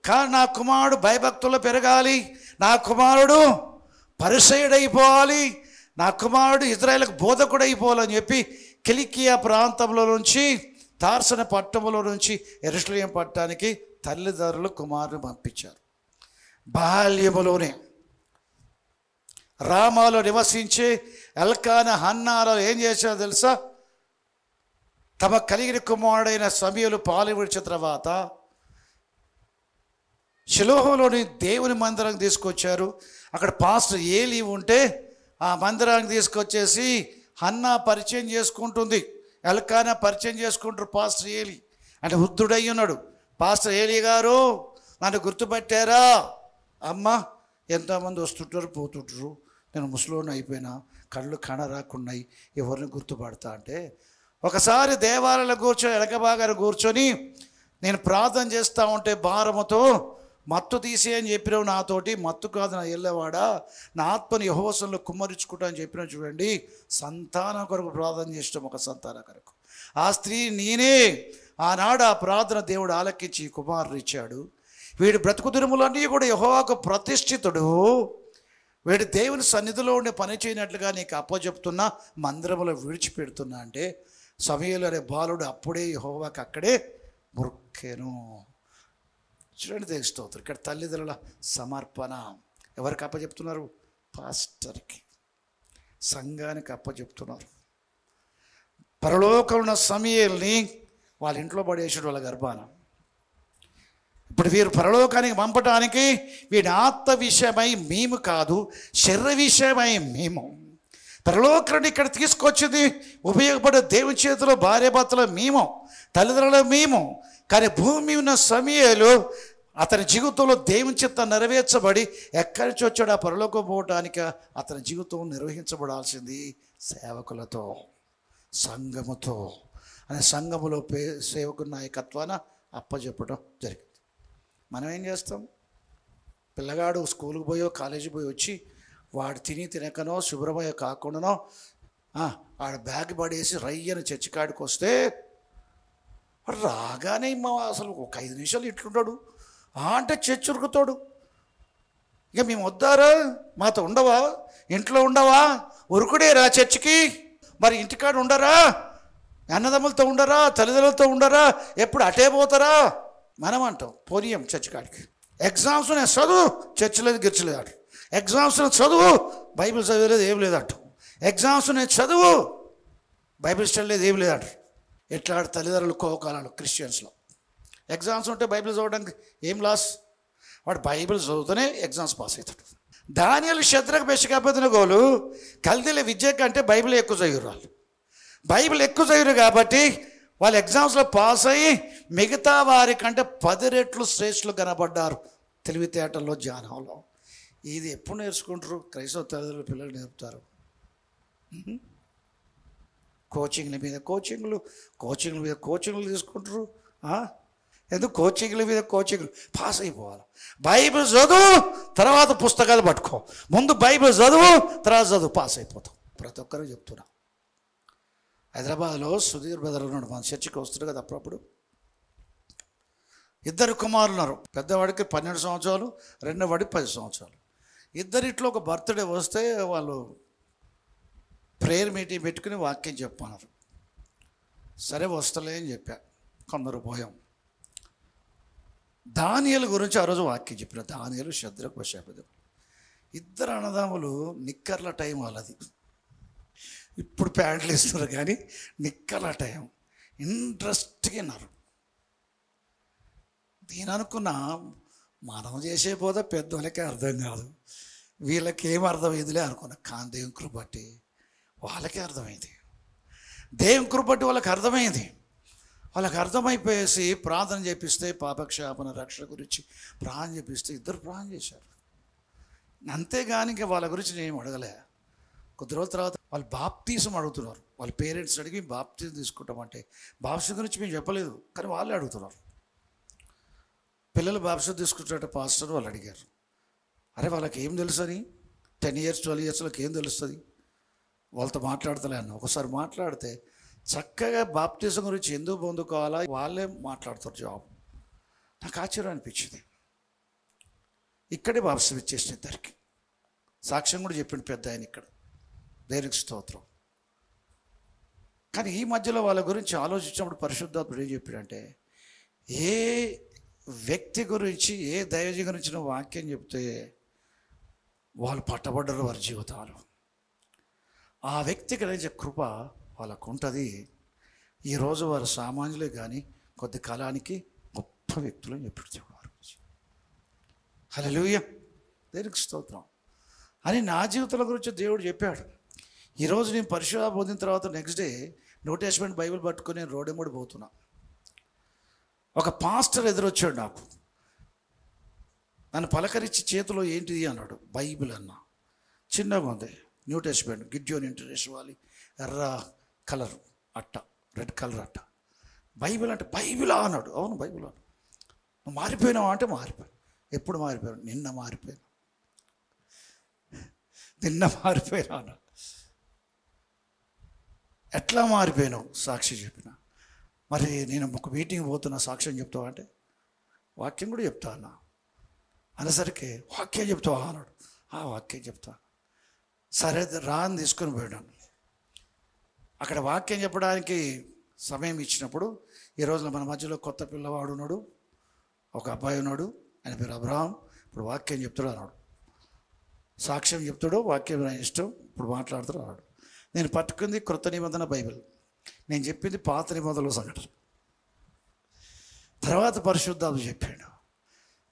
కానీ నా కుమారుడు భయభక్తుల్లో పెరగాలి, నా కుమారుడు పరిసయుడైపోవాలి, నా కుమారుడు ఇజ్రాయేలుకు బోధకుడు అయిపోవాలని చెప్పి కిలికియా ప్రాంతంలో నుంచి, తార్సన పట్టణంలో నుంచి యెరూషలేము పట్టణానికి తల్లిదండ్రులు కుమారుని పంపించారు. బాల్యములోనే రామాలో నివసించే ఎల్కానా హన్నాలో ఏం చేశారో తెలుసా? తమ కలిగిన కుమారుడైన సమూయేలు పాలు విడిచిన తర్వాత షిలోహులోని దేవుని మందిరానికి తీసుకొచ్చారు. అక్కడ పాస్టర్ ఏలీ ఉంటే ఆ మందిరానికి తీసుకొచ్చేసి హన్నా పరిచయం చేసుకుంటుంది, ఎల్కానా పరిచయం చేసుకుంటారు. పాస్టర్ ఏలీ అంటే వృద్ధుడై ఉన్నాడు. పాస్టర్ ఏలీ గారు నన్ను గుర్తుపట్టారా? అమ్మ, ఎంతోమంది వస్తుంటారు పోతుంటారు, నేను ముసలోని అయిపోయినా, కళ్ళు కనరాకున్నాయి, ఎవరిని గుర్తుపడతా అంటే, ఒకసారి దేవాలయంలో కూర్చొని ఎడకబాగారు కూర్చొని నేను ప్రార్థన చేస్తూ ఉంటే భారముతో మత్తు తీసే అని చెప్పినావు నాతోటి. మత్తు కాదు నా ఎల్లవాడా, నా ఆత్మని యెహోవాలో కుమ్మరించుకుంటా అని చెప్పినా చూడండి. సంతానం కొరకు ప్రార్థన చేస్తాం, ఒక సంతానం కొరకు. ఆ స్త్రీ నేనే. ఆనాడు ఆ ప్రార్థన దేవుడు ఆలకించి కుమారుడు ఇచ్చాడు. వీడి బ్రతుకు దినములన్నీ కూడా యెహోవాకు ప్రతిష్ఠితుడు. వీడి దేవుని సన్నిధిలో ఉండే పని చేయనట్లుగా నీకు అప్పచెప్తున్నా, మందిరములో విడిచిపెడుతున్నా అంటే సమూయేలు అనే బాలుడు అప్పుడే యెహోవాకు అక్కడే మొక్కెను. చూడండి దేవుని స్తోత్రం. ఇక్కడ తల్లిదండ్రుల సమర్పణ ఎవరికి అప్పచెప్తున్నారు? పాస్టర్కి, సంఘానికి అప్పచెప్తున్నారు. పరలోకంలో సమూయేలుని వాళ్ళ ఇంట్లో పడేసాడు వాళ్ళ గర్భాన. ఇప్పుడు వీరు పరలోకానికి పంపటానికి వీడి ఆత్మ విషయమై మేము కాదు, శరీర విషయమై మేము. పరలోకాన్ని ఇక్కడ తీసుకొచ్చింది ఉపయోగపడే దేవుని చేతిలో భార్యాభర్తలు మేము, తల్లిదండ్రులు మేము. కానీ భూమి ఉన్న సమూయేలు అతని జీవితంలో దేవుని చిత్తం నెరవేర్చబడి ఎక్కడి నుంచి వచ్చాడు ఆ పరలోకం పోవటానికి? అతని జీవితం నిర్వహించబడాల్సింది సేవకులతో, సంఘముతో. అనే సంఘములో సేవకు నాయకత్వాన అప్పచెప్పడం జరిగింది. మనం ఏం చేస్తాం? పిల్లగాడు స్కూల్కి పోయో కాలేజీకి పోయి వచ్చి వాడు తినకనో శుభ్రమయ్యో కాకుండానో ఆడ బ్యాగ్ పడేసి రయ్యని చర్చి కాడికి వస్తే రాగానే అసలు ఒక 5 నిమిషాలు ఇట్లుంటాడు అంటే చర్చి ఉరుకుతాడు. ఇక మేము వద్దారా, మాతో ఉండవా, ఇంట్లో ఉండవా, ఉరుకుడేరా చర్చికి. మరి ఇంటికాడ ఉండరా, అన్నదమ్ములతో ఉండరా, తల్లిదండ్రులతో ఉండరా, ఎప్పుడు అటే పోతారా? మనం అంటాం పోనీయం చర్చి కాడికి. ఎగ్జామ్స్ నేను చదువు, చర్చి లేదు గిర్చలేదు అంట. ఎగ్జామ్స్ చదువు, బైబిల్ చదివలేదు ఏం లేదంట. ఎగ్జామ్స్ నేను చదువు, బైబిల్ స్టడీ లేదు ఏం లేదంట. ఎట్లా తల్లిదండ్రులు కోకాలను క్రిస్టియన్స్లో ఎగ్జామ్స్ ఉంటే బైబిల్ చదవడానికి ఏం లాస్? వాడు బైబిల్ చదువుతూనే ఎగ్జామ్స్ పాస్ అవుతాడు. దానియేలు, షద్రక్, మెషక్, అబేద్నెగోలు కల్దీల విద్య కంటే బైబిల్ ఎక్కువ చదివారు వాళ్ళు. బైబిల్ ఎక్కువ చదివారు కాబట్టి వాళ్ళు ఎగ్జామ్స్లో పాస్ అయ్యి మిగతా వారి కంటే 10 రెట్లు శ్రేష్ఠులు కనబడ్డారు తెలివితేటల్లో, జ్ఞానంలో. ఇది ఎప్పుడు నేర్చుకుంటారు? క్రైస్తవ తల్లిదండ్రులు పిల్లలు నేర్పుతారు. కోచింగ్ల మీద కోచింగ్లు తీసుకుంటారు. ఎందుకు కోచింగ్ల మీద కోచింగ్లు? పాస్ అయిపోవాలి. బైబిల్ చదువు, తర్వాత పుస్తకాలు పట్టుకో. ముందు బైబిల్ చదువు, తర్వాత చదువు, పాస్ అయిపోతాం. ప్రతి ఒక్కరూ చెప్తున్నా. హైదరాబాద్లో సుధీర్ బ్రదర్ ఉన్నాడు, మన చర్చికి వస్తారు కదా అప్పుడప్పుడు. 2 కుమారులు ఉన్నారు. పెద్దవాడికి 12 సంవత్సరాలు, రెండోవాడికి 10 సంవత్సరాలు. ఇద్దరిట్లో ఒక బర్త్డే వస్తే వాళ్ళు ప్రేయర్ మీటింగ్ పెట్టుకుని వాక్యం చెప్పన్నారు. సరే వస్తలే అని చెప్పా. కొందరు పోయాం. దానియేలు గురించి ఆ రోజు వాక్యం చెప్పిన. దానియేలు, శద్రకు, మెషాకు, ఇద్దరు అన్నదమ్ములు. నిక్కర్ల టైం వాళ్ళది. ఇప్పుడు ప్యాంట్లు ఇస్తున్నారు కానీ నిక్కర్ల టైం. ఇంట్రెస్ట్గా విన్నారు. నేను అనుకున్నా మనం చేసే పోతే పెద్దోళ్ళకే అర్థం కాదు, వీళ్ళకి ఏం అర్థమైందిలే అనుకున్నా. కానీ దేవుని కృప బట్టి వాళ్ళకే అర్థమైంది. దేవుని కృప బట్టి వాళ్ళకి అర్థమైంది. వాళ్ళకి అర్థమైపోయేసి ప్రార్థన చేపిస్తే, పాపక్షాపన రక్షణ గురించి ప్రార్థన చేపిస్తే ఇద్దరు ప్రార్థన చేశారు. అంతేగాని ఇంకా వాళ్ళ గురించి నేను అడగలే. కొద్ది రోజుల తర్వాత వాళ్ళు బాప్తీసం అడుగుతున్నారు. వాళ్ళ పేరెంట్స్ అడిగి బాప్తీసం తీసుకుంటామంటే బాప్తీసం గురించి మేము చెప్పలేదు, కానీ వాళ్ళే అడుగుతున్నారు. పిల్లలు బాప్తీసం తీసుకుంటారట పాస్టర్ వాళ్ళు అడిగారు. అరే వాళ్ళకి ఏం తెలుసు అని, 10 years 12 yearsలోకి ఏం తెలుస్తుంది? వాళ్ళతో మాట్లాడతలే అన్న. ఒకసారి మాట్లాడితే చక్కగా బాప్తీసం గురించి ఎందుకు పొందుకోవాలా వాళ్ళే మాట్లాడతారు. జాబ్ నాకు ఆశ్చర్యం అనిపించింది. ఇక్కడే బాప్తీసం ఇచ్చేసిన ఇద్దరికి. సాక్ష్యం కూడా చెప్పిండు పెద్ద ఆయన ఇక్కడ. దేవునికి స్తోత్రం. కానీ ఈ మధ్యలో వాళ్ళ గురించి ఆలోచించినప్పుడు పరిశుద్ధాత్ముడు ఏం చెప్పాడంటే, ఏ వ్యక్తి గురించి, ఏ దైవజీ గురించి నువ్వు వాక్యం చెప్తే వాళ్ళు పట్టబడ్డరు వారి జీవితాలు, ఆ వ్యక్తికి కలిగే కృప వాళ్ళకు ఉంటుంది. ఈరోజు వారు సామాన్యులే కానీ కొద్ది కాలానికి గొప్ప వ్యక్తులు అని చెప్పాడు వారి గురించి. హల్లెలూయా, దేవునికి స్తోత్రం అని నా జీవితాల గురించి దేవుడు చెప్పాడు. ఈరోజు నేను పరిశుద్ధ పొందిన తర్వాత next day new testament Bible పట్టుకొని నేను రోడ్ ఎంబడి పోతున్నా. ఒక పాస్టర్ ఎదురొచ్చాడు నాకు. నన్ను పలకరించి చేతిలో ఏంటిది అన్నాడు. బైబిల్ అన్నా. చిన్నగా ఉంది, న్యూ టెస్టమెంట్, గిడ్యోన్ ఇంటర్నేషనల్ వాలి, ఎర్ర కలర్ అట్ట, రెడ్ కలర్ అట్ట. బైబిల్ అంటే బైబిలా అన్నాడు. అవును బైబిల్ అన్నాడు. నువ్వు మారిపోయినావా అంటే మారిపోయాను. ఎప్పుడు మారిపోయాను? నిన్న మారిపోయాను అన్నాడు. ఎట్లా మారిపోయాను? సాక్షి చెప్పిన. మరి నేను ఒక మీటింగ్ పోతున్నా, సాక్ష్యం చెప్తావా అంటే వాక్యం కూడా చెప్తా అన్నా. అనేసరికి వాక్యం చెప్తావా అన్నాడు. వాక్యం చెప్తా. సరే రా అని తీసుకొని పోయాను. అక్కడ వాక్యం చెప్పడానికి సమయం ఇచ్చినప్పుడు ఈ రోజున మన మధ్యలో కొత్త పిల్లవాడు ఉన్నాడు, ఒక అబ్బాయి ఉన్నాడు, ఆయన పేరు అబ్రహాం. ఇప్పుడు వాక్యం చెప్తాడు అన్నాడు. సాక్ష్యం చెప్తాడు, వాక్యం ఇష్టం, ఇప్పుడు మాట్లాడుతాడు అన్నాడు. నేను పట్టుకుంది క్రొత్త నిబంధన బైబిల్, నేను చెప్పింది పాత నిబంధనల సంఘటన. తర్వాత పరిశుద్ధాత్మ చెప్పాడు,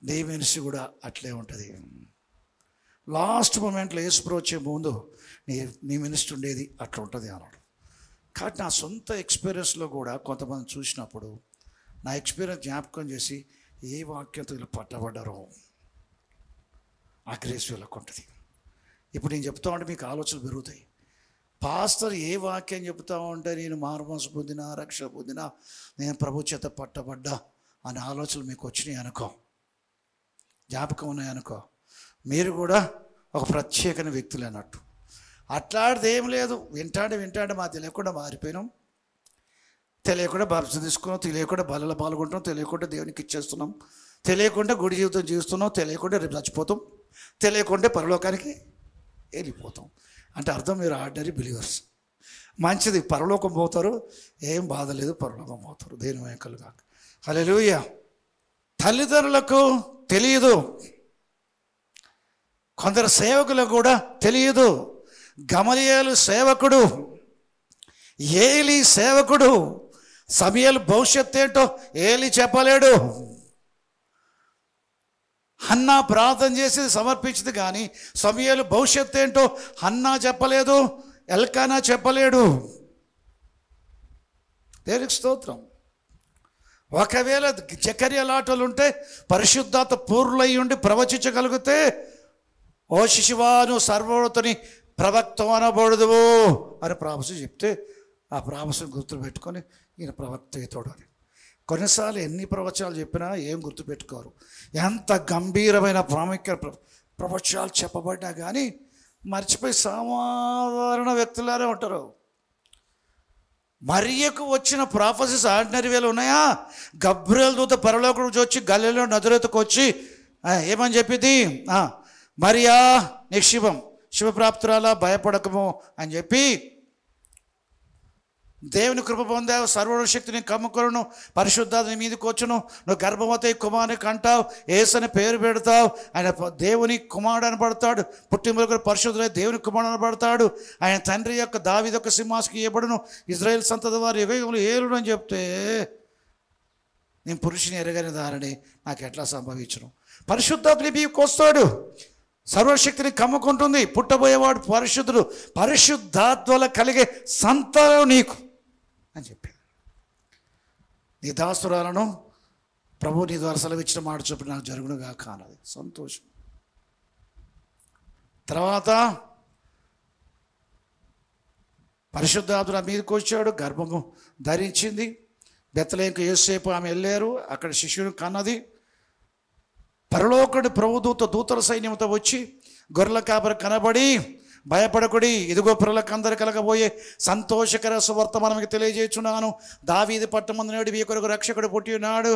నీ మినిస్ట్రీ కూడా అట్లే ఉంటుంది. లాస్ట్ మూమెంట్లో యేసుప్రభు వచ్చే ముందు నీ మినిస్ట్రీ ఉండేది అట్లా ఉంటుంది అన్నాడు. కాబట్టి నా సొంత ఎక్స్పీరియన్స్లో కూడా కొంతమంది చూసినప్పుడు నా ఎక్స్పీరియన్స్ జ్ఞాపకం చేసి ఏ వాక్యంతో ఇలా పట్టబడ్డారో ఆ గ్రేస్ వీళ్ళకు ఉంటుంది. ఇప్పుడు నేను చెప్తా ఉంటే మీకు ఆలోచనలు పెరుగుతాయి. పాస్టర్ ఏ వాక్యం చెప్తా ఉంటే నేను మారుమనసు పొందినా, రక్షణ పొందినా, నేను ప్రభు చేత పట్టబడ్డా అనే ఆలోచనలు మీకు వచ్చినాయి అనుకో, జ్ఞాపకం ఉన్నాయనుకో, మీరు కూడా ఒక ప్రత్యేకమైన వ్యక్తులు అన్నట్టు. అట్లాంటిది ఏం లేదు. వింటాడు మా తెలియకుండా మారిపోయినాం, తెలియకుండా బాప్తిసం తీసుకున్నాం, తెలియకుండా బలలో పాల్గొంటున్నాం, తెలియకుండా దేవునికి ఇచ్చేస్తున్నాం, తెలియకుండా గుడి జీవితం జీవిస్తున్నాం, తెలియకుండా రేపు చచ్చిపోతాం, తెలియకుండా పరలోకానికి వెళ్ళిపోతాం. అంటే అర్థం మీరు ఆర్డినరీ బిలీవర్స్. మంచిది, పరలోకం పోతారు, ఏం బాధ లేదు, పరలోకం పోతారు. దేని వైకలు కాక. హల్లెలూయా. తల్లిదండ్రులకు తెలియదు, కొందరు సేవకులకు కూడా తెలియదు. గమలీయేలు సేవకుడు, ఏలీ సేవకుడు. సమూయేలు భవిష్యత్తు ఏంటో ఏలీ చెప్పలేడు. హన్నా ప్రార్థన చేసి సమర్పించింది కానీ సమూయేలు భవిష్యత్తు ఏంటో హన్నా చెప్పలేదు, ఎల్కానా చెప్పలేడు. దేవునికి స్తోత్రం. ఒకవేళ జకర్యా లాటలు ఉంటే పరిశుద్ధాత్మ పూర్ణులై ఉండి ప్రవచించగలిగితే, ఓ శిశువా నువ్వు సర్వోన్నతుని ప్రవక్త అనబడదువు అని ప్రామిస్ చెప్తే, ఆ ప్రామిస్ని గుర్తుపెట్టుకొని ఈయన ప్రవక్త అవుతాడు అని. కొన్నిసార్లు ఎన్ని ప్రవచనాలు చెప్పినా ఏం గుర్తుపెట్టుకోరు. ఎంత గంభీరమైన ప్రాముఖ్య ప్రవచనాలు చెప్పబడ్డా కానీ మర్చిపోయి సాధారణ వ్యక్తులానే ఉంటారు. మరియకు వచ్చిన ప్రాఫెసెస్ ఆర్డినరీ వేలు ఉన్నాయా? గబ్రియల్ దూత పరలోకం నుంచి వచ్చి గలిలయ నజరేతుకు వచ్చి ఏమని చెప్పింది? మరియా నీకు శుభప్రాప్తురాలా, భయపడకము అని చెప్పి, దేవుని కృప పొందావు, సర్వశక్తిని కమ్ముకొను, పరిశుద్ధాత్మ మీదకి వచ్చును, నువ్వు గర్భవతి కుమారుని కంటావు, యేసని పేరు పెడతావు, ఆయన దేవుని కుమారుడు అనబడతాడు, పుట్టిన పరిశుద్ధులై దేవుని కుమారుడు అనబడతాడు, ఆయన తండ్రి యొక్క దావీదు యొక్క సింహాసనకి ఇవ్వబడును, ఇజ్రాయేల్ సంతతి వారి యుగములు ఏలుడు అని చెప్తే, నేను పురుషుని ఎరగని దారిని నాకు ఎట్లా సంభవించను? పరిశుద్ధాత్మ మీదకి వస్తాడు, సర్వశక్తిని కమ్ముకుంటుంది, పుట్టబోయేవాడు పరిశుద్ధుడు, పరిశుద్ధాత్మల కలిగే సంతానం నీకు అని చెప్పి, నీ దాసురాలను ప్రభు నీ ద్వారా సెలవిచ్చిన మాట చొప్పున నాకు జరుగునుగా కానది. సంతోషం. తర్వాత పరిశుద్ధాత్మ మీదకి వచ్చాడు, గర్భము ధరించింది, బెత్లెహేముకు యోసేపు ఆమె వెళ్ళారు, అక్కడ శిశువుని కన్నది. పరలోకుడి ప్రభుదూత దూతల సైన్యంతో వచ్చి గొర్రెల కాపరి కనబడి, భయపడకుడి, ఇదిగో పిల్లలకందరు కలగబోయే సంతోషకర సువర్తమానముకి తెలియజేస్తున్నాను, దావీదు పట్టణమందు నేడు మీ కొరకు రక్షకుడు పుట్టి ఉన్నాడు,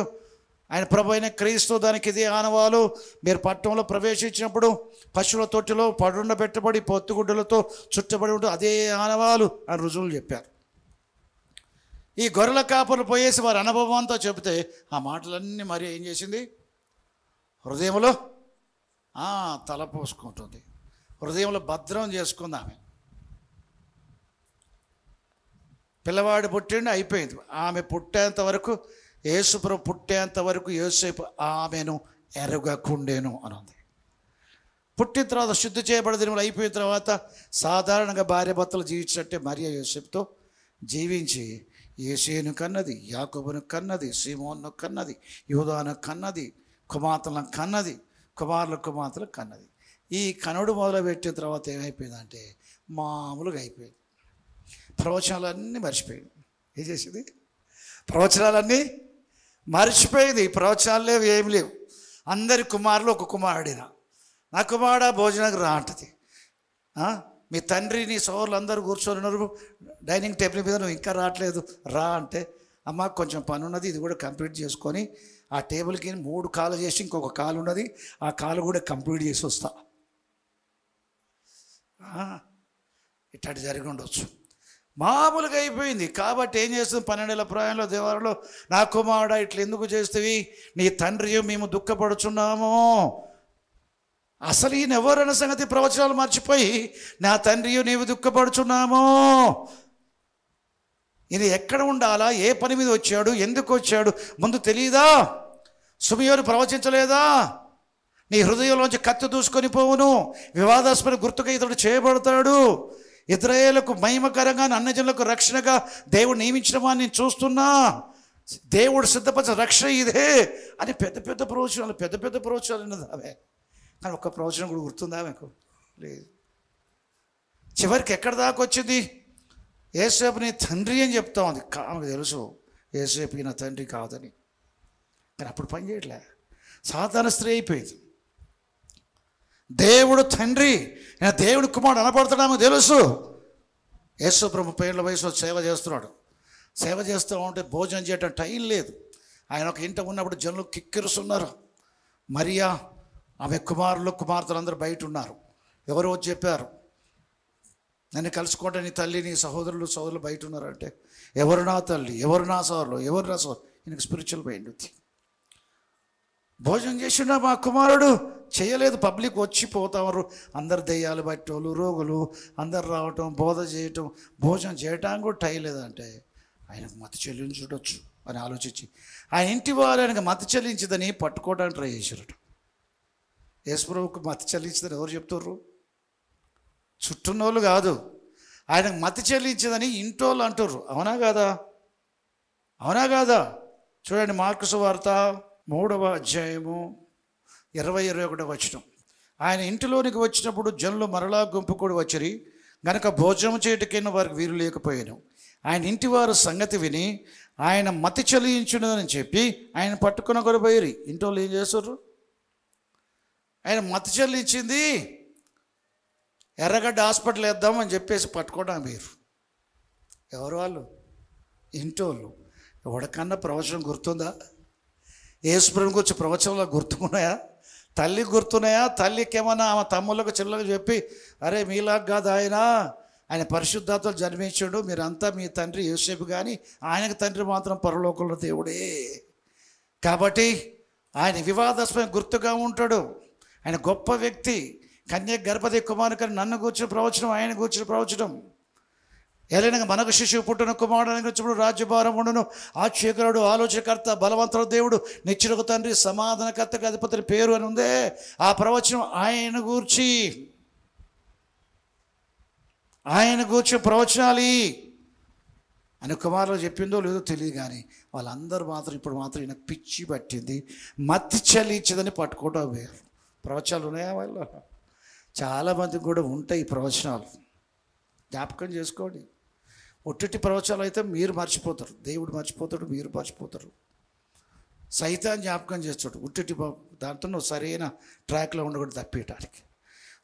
ఆయన ప్రభు అయిన క్రీస్తు. దానికి ఇదే ఆనవాలు, మీరు పట్టణంలో ప్రవేశించినప్పుడు పశువుల తొట్టిలో పడుండబెట్టబడి పొత్తుగుడ్డలతో చుట్టబడి ఉంటుంది, అదే ఆనవాలు అని రుజువులు చెప్పారు. ఈ గొర్రెల కాపరులు పోయేసి వారి అనుభవంతో చెబితే ఆ మాటలన్నీ మరి ఏం చేసింది? హృదయంలో తలపోసుకుంటుంది, హృదయంలో భద్రం చేసుకుంది ఆమె. పిల్లవాడు పుట్టిండి, అయిపోయింది. ఆమె పుట్టేంత వరకు, యేసుప్రభు పుట్టేంత వరకు యోసేపు ఆమెను ఎరగకుండేను అని ఉంది. పుట్టిన తర్వాత శుద్ధి చేయబడి దినములు అయిపోయిన తర్వాత సాధారణంగా భార్య భర్తలు జీవించినట్టే మరియ యోసేపుతో జీవించి యేసేను కన్నది, యాకోబును కన్నది, సీమోను కన్నది, యూదాను కన్నది, కుమార్తెలను కన్నది, కుమార్తెలు కన్నది. ఈ కనుడు మొదలుపెట్టిన తర్వాత ఏమైపోయిందంటే మామూలుగా అయిపోయింది. ప్రవచనాలన్నీ మర్చిపోయింది. ఏం చేసింది? ప్రవచనాలన్నీ మర్చిపోయింది. ప్రవచనాలు లేవు, ఏమి లేవు. అందరి కుమారులు ఒక కుమారుడినా, నా కుమారుడా భోజనానికి రా అంటది. మీ తండ్రి నీ సోదరులు అందరూ కూర్చొని ఉన్నారు డైనింగ్ టేబుల్ మీద, నువ్వు ఇంకా రావట్లేదు, రా అంటే, అమ్మ కొంచెం పని ఉన్నది, ఇది కూడా కంప్లీట్ చేసుకొని ఆ టేబుల్కి 3 కాలు చేసి ఇంకొక కాలు ఉన్నది, ఆ కాలు కూడా కంప్లీట్ చేసి వస్తా. ఇట్లాంటి జరిగి ఉండొచ్చు. మామూలుగా అయిపోయింది. కాబట్టి ఏం చేస్తుంది? 12 ఏళ్ల ప్రాయంలో దేవాలయంలో, నా కుమారుడా ఇట్లా ఎందుకు చేస్తేవి, నీ తండ్రి మేము దుఃఖపడుచున్నాము. అసలు ఈయన ఎవరన్న సంగతి ప్రవచనాలు మర్చిపోయి, నా తండ్రి నీవు దుఃఖపడుచున్నాము. ఈయన ఎక్కడ ఉండాలా, ఏ పని మీద వచ్చాడు, ఎందుకు వచ్చాడు ముందు తెలియదా? సుమియోను ప్రవచించలేదా? నీ హృదయంలోంచి కత్తి దూసుకొని పోవును, వివాదాస్పద గుర్తుగా ఇతడు చేయబడతాడు, ఇశ్రాయేలుకు మహిమకరంగా అన్యజనులకు రక్షణగా దేవుడు నియమించిన వాడిని చూస్తున్నా, దేవుడు సిద్ధపరిచిన రక్షణ ఇదే అని పెద్ద పెద్ద ప్రవచనాలు ఉన్నది ఆమె. కానీ ఒక్క ప్రవచనం కూడా గుర్తుందా ఆమెకు? లేదు. చివరికి ఎక్కడి దాకా వచ్చింది? యేసేపు నీ తండ్రి అని చెప్తా ఉంది. ఆమెకు తెలుసు యేసేపు నా తండ్రి కాదని, కానీ అప్పుడు పని చేయట్లే. సాధారణ స్త్రీ అయిపోయింది. దేవుడు తండ్రి, ఆయన దేవుడి కుమారుడు అనబడతాడు ఆమెకు తెలుసు. యేసు ప్రభు 30 ఏళ్ల వయసులో సేవ చేస్తున్నాడు. సేవ చేస్తూ ఉంటే భోజనం చేయటం టైం లేదు. ఆయన ఒక ఇంట ఉన్నప్పుడు జనులు కిక్కిరుస్తున్నారు. మరియా ఆమె కుమార్తెలు అందరూ బయట ఉన్నారు. ఎవరో చెప్పారు, నన్ను కలుసుకోండి, నీ తల్లి నీ సోదరులు బయట ఉన్నారంటే, ఎవరు నా తల్లి, ఎవరు నా సోదరులు, ఎవరు నా సోదరు? ఈయనకు స్పిరిచువల్ మైండ్ ఉంది. భోజనం చేసిండా మా కుమారుడు? చేయలేదు. పబ్లిక్ వచ్చి పోతారు, అందరు దెయ్యాలు బట్టోళ్ళు, రోగులు అందరు రావటం, బోధ చేయటం, భోజనం చేయటానికి కూడా టైం లేదంటే ఆయనకు మతి చెల్లించుడొచ్చు అని ఆలోచించి, ఆ ఇంటి వారు ఆయనకు మతి చెల్లించిందని పట్టుకోవడానికి ట్రై చేశారట. యేసుప్రభువుకు మతి చెల్లించిందని ఎవరు చెప్తుర్రు? చుట్టూన్నోళ్ళు కాదు, ఆయనకు మతి చెల్లించిందని ఇంటోళ్ళు అంటుర్రు. అవునా కాదా? అవునా కాదా? చూడండి, మార్కు సువార్త 3వ అధ్యాయము 20-21 వచనం. ఆయన ఇంటిలోనికి వచ్చినప్పుడు జనులు మరలా గుంపు కూడి వచ్చిరి గనక భోజనం చేయటకైనా వారికి వీలు లేకపోయాను. ఆయన ఇంటి వారు సంగతి విని ఆయన మతి చెల్లించునని చెప్పి ఆయన పట్టుకున్న కొరపోయి ఇంటి వాళ్ళు ఏం చేస్తారు? ఆయన మతి చెల్లించింది, ఎర్రగడ్డ హాస్పిటల్ వేద్దామని చెప్పేసి పట్టుకోవడం. మీరు ఎవరు? వాళ్ళు ఇంటోళ్ళు. ఎవరికన్నా ప్రవచనం గుర్తుందా? యేసుప్రభుని గురించి ప్రవచనంలో గుర్తున్నాయా? తల్లికి గుర్తున్నాయా? తల్లికి ఏమన్నా ఆమె తమ్ముళ్ళకు చెల్లెలకు చెప్పి, అరే మీలాగా కాదు ఆయన పరిశుద్ధాత్మలో జన్మించాడు, మీరంతా మీ తండ్రి యోసేపు కానీ ఆయనకు తండ్రి మాత్రం పరలోకంలో దేవుడే, కాబట్టి ఆయన వివాదాస్పద గుర్తుగా ఉంటాడు, ఆయన గొప్ప వ్యక్తి, కన్య గర్భవతి కుమారుని నన్ను కూర్చుని ప్రవచనం, ఆయన కూర్చుని ప్రవచనం. ఏలైనా మనకు శిశువు పుట్టిన కుమారుడు వచ్చినప్పుడు రాజ్యభారం ఉండును, ఆశ్చర్యకరుడు, ఆలోచనకర్త, బలవంతుడు దేవుడు, నిత్యులకు తండ్రి, సమాధానకర్తకు అధిపతి పేరు అని ఉందే. ఆ ప్రవచనం ఆయన గూర్చి ప్రవచనాలి అని కుమారులు చెప్పిందో లేదో తెలియదు, కానీ వాళ్ళందరూ మాత్రం ఇప్పుడు మాత్రం ఈయన పిచ్చి పట్టింది, మత్తి చెల్లించదని పట్టుకోవడం వేరు. ప్రవచనాలు ఉన్నాయా వాళ్ళ? చాలామందికి కూడా ఉంటాయి ఈ ప్రవచనాలు, జ్ఞాపకం చేసుకోండి. ఒట్టి ప్రవచనాలు అయితే మీరు మర్చిపోతారు, దేవుడు మర్చిపోతాడు, మీరు మర్చిపోతారు, సైతాన్ జ్ఞాపకం చేస్తాడు. ఉట్టి దాంతో నువ్వు సరైన ట్రాక్లో ఉండకూడదు తప్పేయటానికి.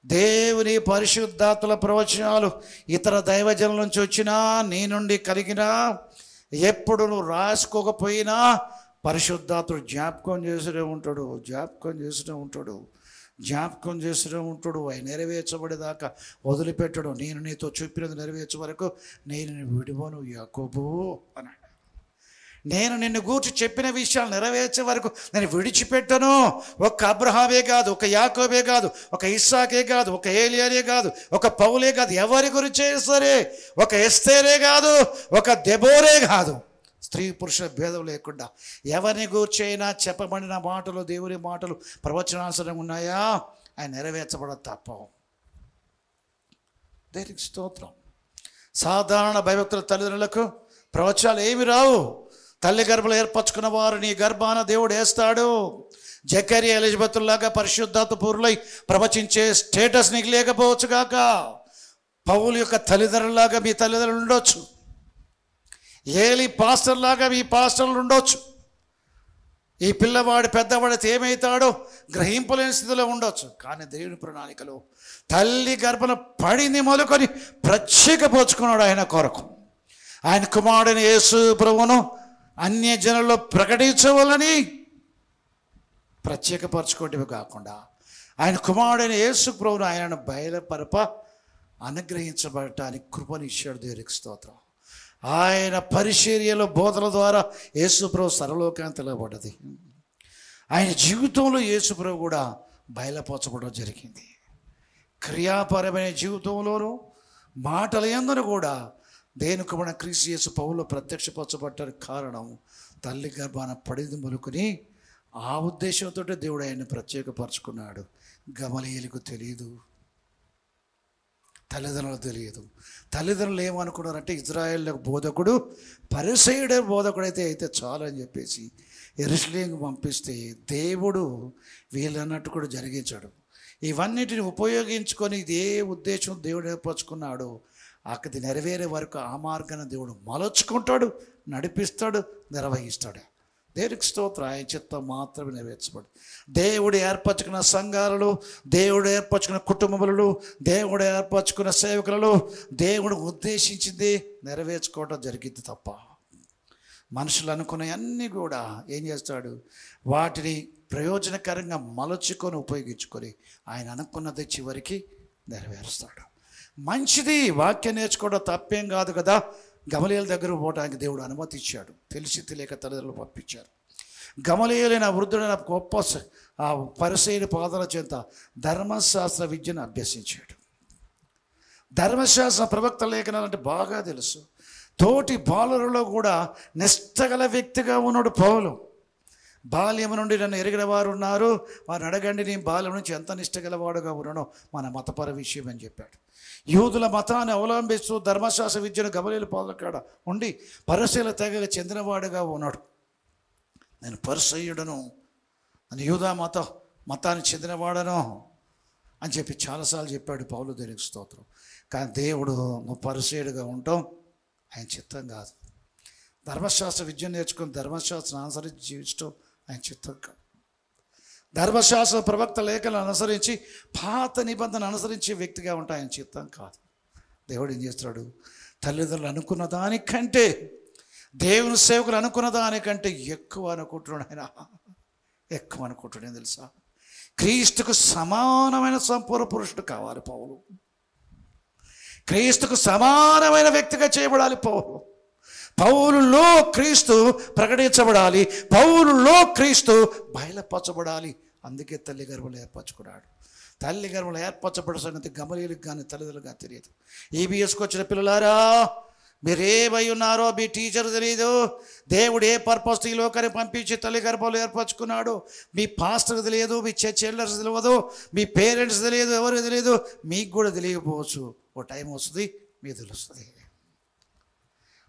దేవుని పరిశుద్ధాత్మల ప్రవచనాలు ఇతర దైవజనుల నుంచి వచ్చినా, నీ నుండి కలిగినా, ఎప్పుడు నువ్వు రాసుకోకపోయినా పరిశుద్ధాత్ముడు జ్ఞాపకం చేస్తూనే ఉంటాడు, జ్ఞాపకం చేస్తూనే ఉంటాడు. అవి నెరవేర్చబడేదాకా వదిలిపెట్టడు. నేను నీతో చెప్పినది నెరవేర్చే వరకు నేను విడిపోను యాకోబు అన్నాడు. నేను నిన్ను గూర్చి చెప్పిన విషయాలు నెరవేర్చే వరకు నేను విడిచిపెట్టను. ఒక అబ్రహామే కాదు, ఒక యాకోబే కాదు, ఒక ఇస్సాకే కాదు, ఒక ఏలియానే కాదు, ఒక పౌలే కాదు, ఎవరి గురించి సరే, ఒక ఎస్తేరే కాదు, ఒక దెబోరే కాదు, స్త్రీ పురుషుల భేదం లేకుండా ఎవరిని గూర్చైనా చెప్పబడిన మాటలు, దేవుని మాటలు ప్రవచనానుసారం ఉన్నాయా, ఆయన నెరవేర్చబడదు తప్పవు. దేనికి స్తోత్రం. సాధారణ భయభక్తుల తల్లిదండ్రులకు ప్రవచనాలు ఏమి రావు. తల్లి గర్భంలో ఏర్పరచుకున్న వారు నీ గర్భాన దేవుడు వేస్తాడు. జకరియా ఎలిజబెత్లాగా పరిశుద్ధాత్మ పూర్లై ప్రవచించే స్టేటస్ నీకు లేకపోవచ్చు కాక, పౌలు యొక్క తల్లిదండ్రులాగా మీ తల్లిదండ్రులు ఉండొచ్చు, ఏలి పాస్టర్ లాగా మీ పాస్టర్లు ఉండొచ్చు. ఈ పిల్లవాడు పెద్దవాడితే ఏమవుతాడో గ్రహింపలేని స్థితిలో ఉండొచ్చు. కానీ దేవుని ప్రణాళికలో తల్లి గర్భన పడింది మొదలుకొని ప్రత్యేకపరుచుకున్నాడు ఆయన కొరకు. ఆయన కుమారుడైన యేసు ప్రభువును అన్య జనుల్లో ప్రకటించవాలని ప్రత్యేకపరచుకోవటమే కాకుండా ఆయన కుమారుడైన యేసు ప్రభువును ఆయనను బయలుపరప అనుగ్రహించబడటానికి కృపనిచ్చాడు. దేవునికి స్తోత్రం. ఆయన పరిచర్యలో బోధల ద్వారా యేసుప్రభు సర్వలోకాన్ని తెలవబడ్డది. ఆయన జీవితంలో యేసుప్రభు కూడా బయలుపరచబడడం జరిగింది. క్రియాపరమైన జీవితంలోనూ మాటల యందును కూడా దేనికి మన క్రీస్తు యేసు పౌల్లో ప్రత్యక్షపరచబడ్డానికి కారణం తల్లి గర్భాన పడింది మొలుకుని ఆ ఉద్దేశంతో దేవుడు ఆయన్ని ప్రత్యేకపరచుకున్నాడు. గమలీయులకు తెలియదు, తల్లిదండ్రులకు తెలియదు. తల్లిదండ్రులు ఏమనుకున్నారంటే ఇజ్రాయేల్ బోధకుడు పరిసయ్యుడే బోధకుడైతే చాలు అని చెప్పేసి యెరూషలేముకు పంపిస్తే దేవుడు వీళ్ళన్నట్టు కూడా జరిగించాడు. ఇవన్నిటిని ఉపయోగించుకొని ఇదే ఉద్దేశం దేవుడు ఏర్పరచుకున్నాడు. అక్కడి నెరవేరే వరకు ఆ మార్గాన్ని దేవుడు మలచుకుంటాడు, నడిపిస్తాడు, నిర్వహిస్తాడు. దేవునికి స్తోత్రం. ఆయన చిత్తం మాత్రమే నెరవేర్చబడు. దేవుడు ఏర్పరచుకున్న సంఘాలలో, దేవుడు ఏర్పరచుకున్న కుటుంబములలో, దేవుడు ఏర్పరచుకున్న సేవకులలో దేవుడు ఉద్దేశించింది నెరవేర్చుకోవడం జరిగింది తప్ప మనుషులు అనుకున్నవన్నీ కూడా ఏం చేస్తాడు, వాటిని ప్రయోజనకరంగా మలచుకొని ఉపయోగించుకొని ఆయన అనుకున్నది చివరికి నెరవేరుస్తాడు. మంచిది, వాక్యం నేర్చుకోవడం తప్పేం కాదు కదా. గమలీయుల దగ్గర పోవడానికి దేవుడు అనుమతి ఇచ్చాడు. తెలిసి తెలియక తల్లిదండ్రులు పంపించారు. గమలీయులైన వృద్ధుడైన గొప్ప ఆ పరిసయ్యుని పాదాల చెంత ధర్మశాస్త్ర విద్యను అభ్యసించాడు. ధర్మశాస్త్ర ప్రవక్త లేఖనాలంటే బాగా తెలుసు. తోటి బాలులలో కూడా నిష్ఠగల వ్యక్తిగా ఉన్నాడు పౌలు. బాల్యం నుండి నన్ను ఎరిగిన వారు ఉన్నారు, వారిని అడగండి నేను బాల్యం నుంచి ఎంత నిష్ట గలవాడుగా ఉన్నానో మన మతపర విషయం అని చెప్పాడు. యూదుల మతాన్ని అవలంబిస్తూ ధర్మశాస్త్ర విద్యను గమలీల పాదుల కాడ ఉండి పరిసయ్యుల తెగకు చెందినవాడుగా ఉన్నాడు. నేను పరిసయ్యుడను, నేను యూదా మతానికి చెందినవాడను అని చెప్పి చాలాసార్లు చెప్పాడు పౌలు. దేవునికి స్తోత్రం. కానీ దేవుడు నువ్వు పరిసయ్యుడిగా ఉంటాం ఆయన చిత్తం కాదు. ధర్మశాస్త్ర విద్యను నేర్చుకుని ధర్మశాస్త్రం అనుసరించి జీవించడం ఆయన చిత్తం కాదు. ధర్మశాస్త్ర ప్రవక్త లేఖలను అనుసరించి పాత నిబంధన అనుసరించే వ్యక్తిగా ఉంటా ఆయన చిత్తం కాదు. దేవుడు ఏం చేస్తున్నాడు? తల్లిదండ్రులు అనుకున్న దానికంటే, దేవుని సేవకులు అనుకున్న దానికంటే ఎక్కువ అనుకుంటున్నాడు ఆయన. ఎక్కువ అనుకుంటున్నాడు తెలుసా? క్రీస్తుకు సమానమైన సంపూర్ణ పురుషుడు కావాలి పౌలు. క్రీస్తుకు సమానమైన వ్యక్తిగా చేయబడాలి పౌలు. పౌలులో క్రీస్తు ప్రకటించబడాలి, పౌలులో క్రీస్తు బయలుపరచబడాలి. అందుకే తల్లి గర్భంలో ఏర్పరచుకున్నాడు. తల్లి గర్భంలో ఏర్పరచబడే సంగతి గమలీలకు కానీ తల్లిదండ్రులకు కానీ తెలియదు. ఈబీఎస్కి వచ్చిన పిల్లలారా, మీరు ఏమై ఉన్నారో మీ టీచర్ తెలియదు. దేవుడు ఏ పర్పస్ ఈ లోకాన్ని పంపించి తల్లి గర్భంలో ఏర్పరచుకున్నాడు మీ పాస్టర్కి తెలియదు, మీ చర్చ్ ఎల్డర్స్ తెలియదు, మీ పేరెంట్స్ తెలియదు, ఎవరికి తెలియదు. మీకు కూడా తెలియకపోవచ్చు. ఓ టైం వస్తుంది మీకు తెలుస్తుంది,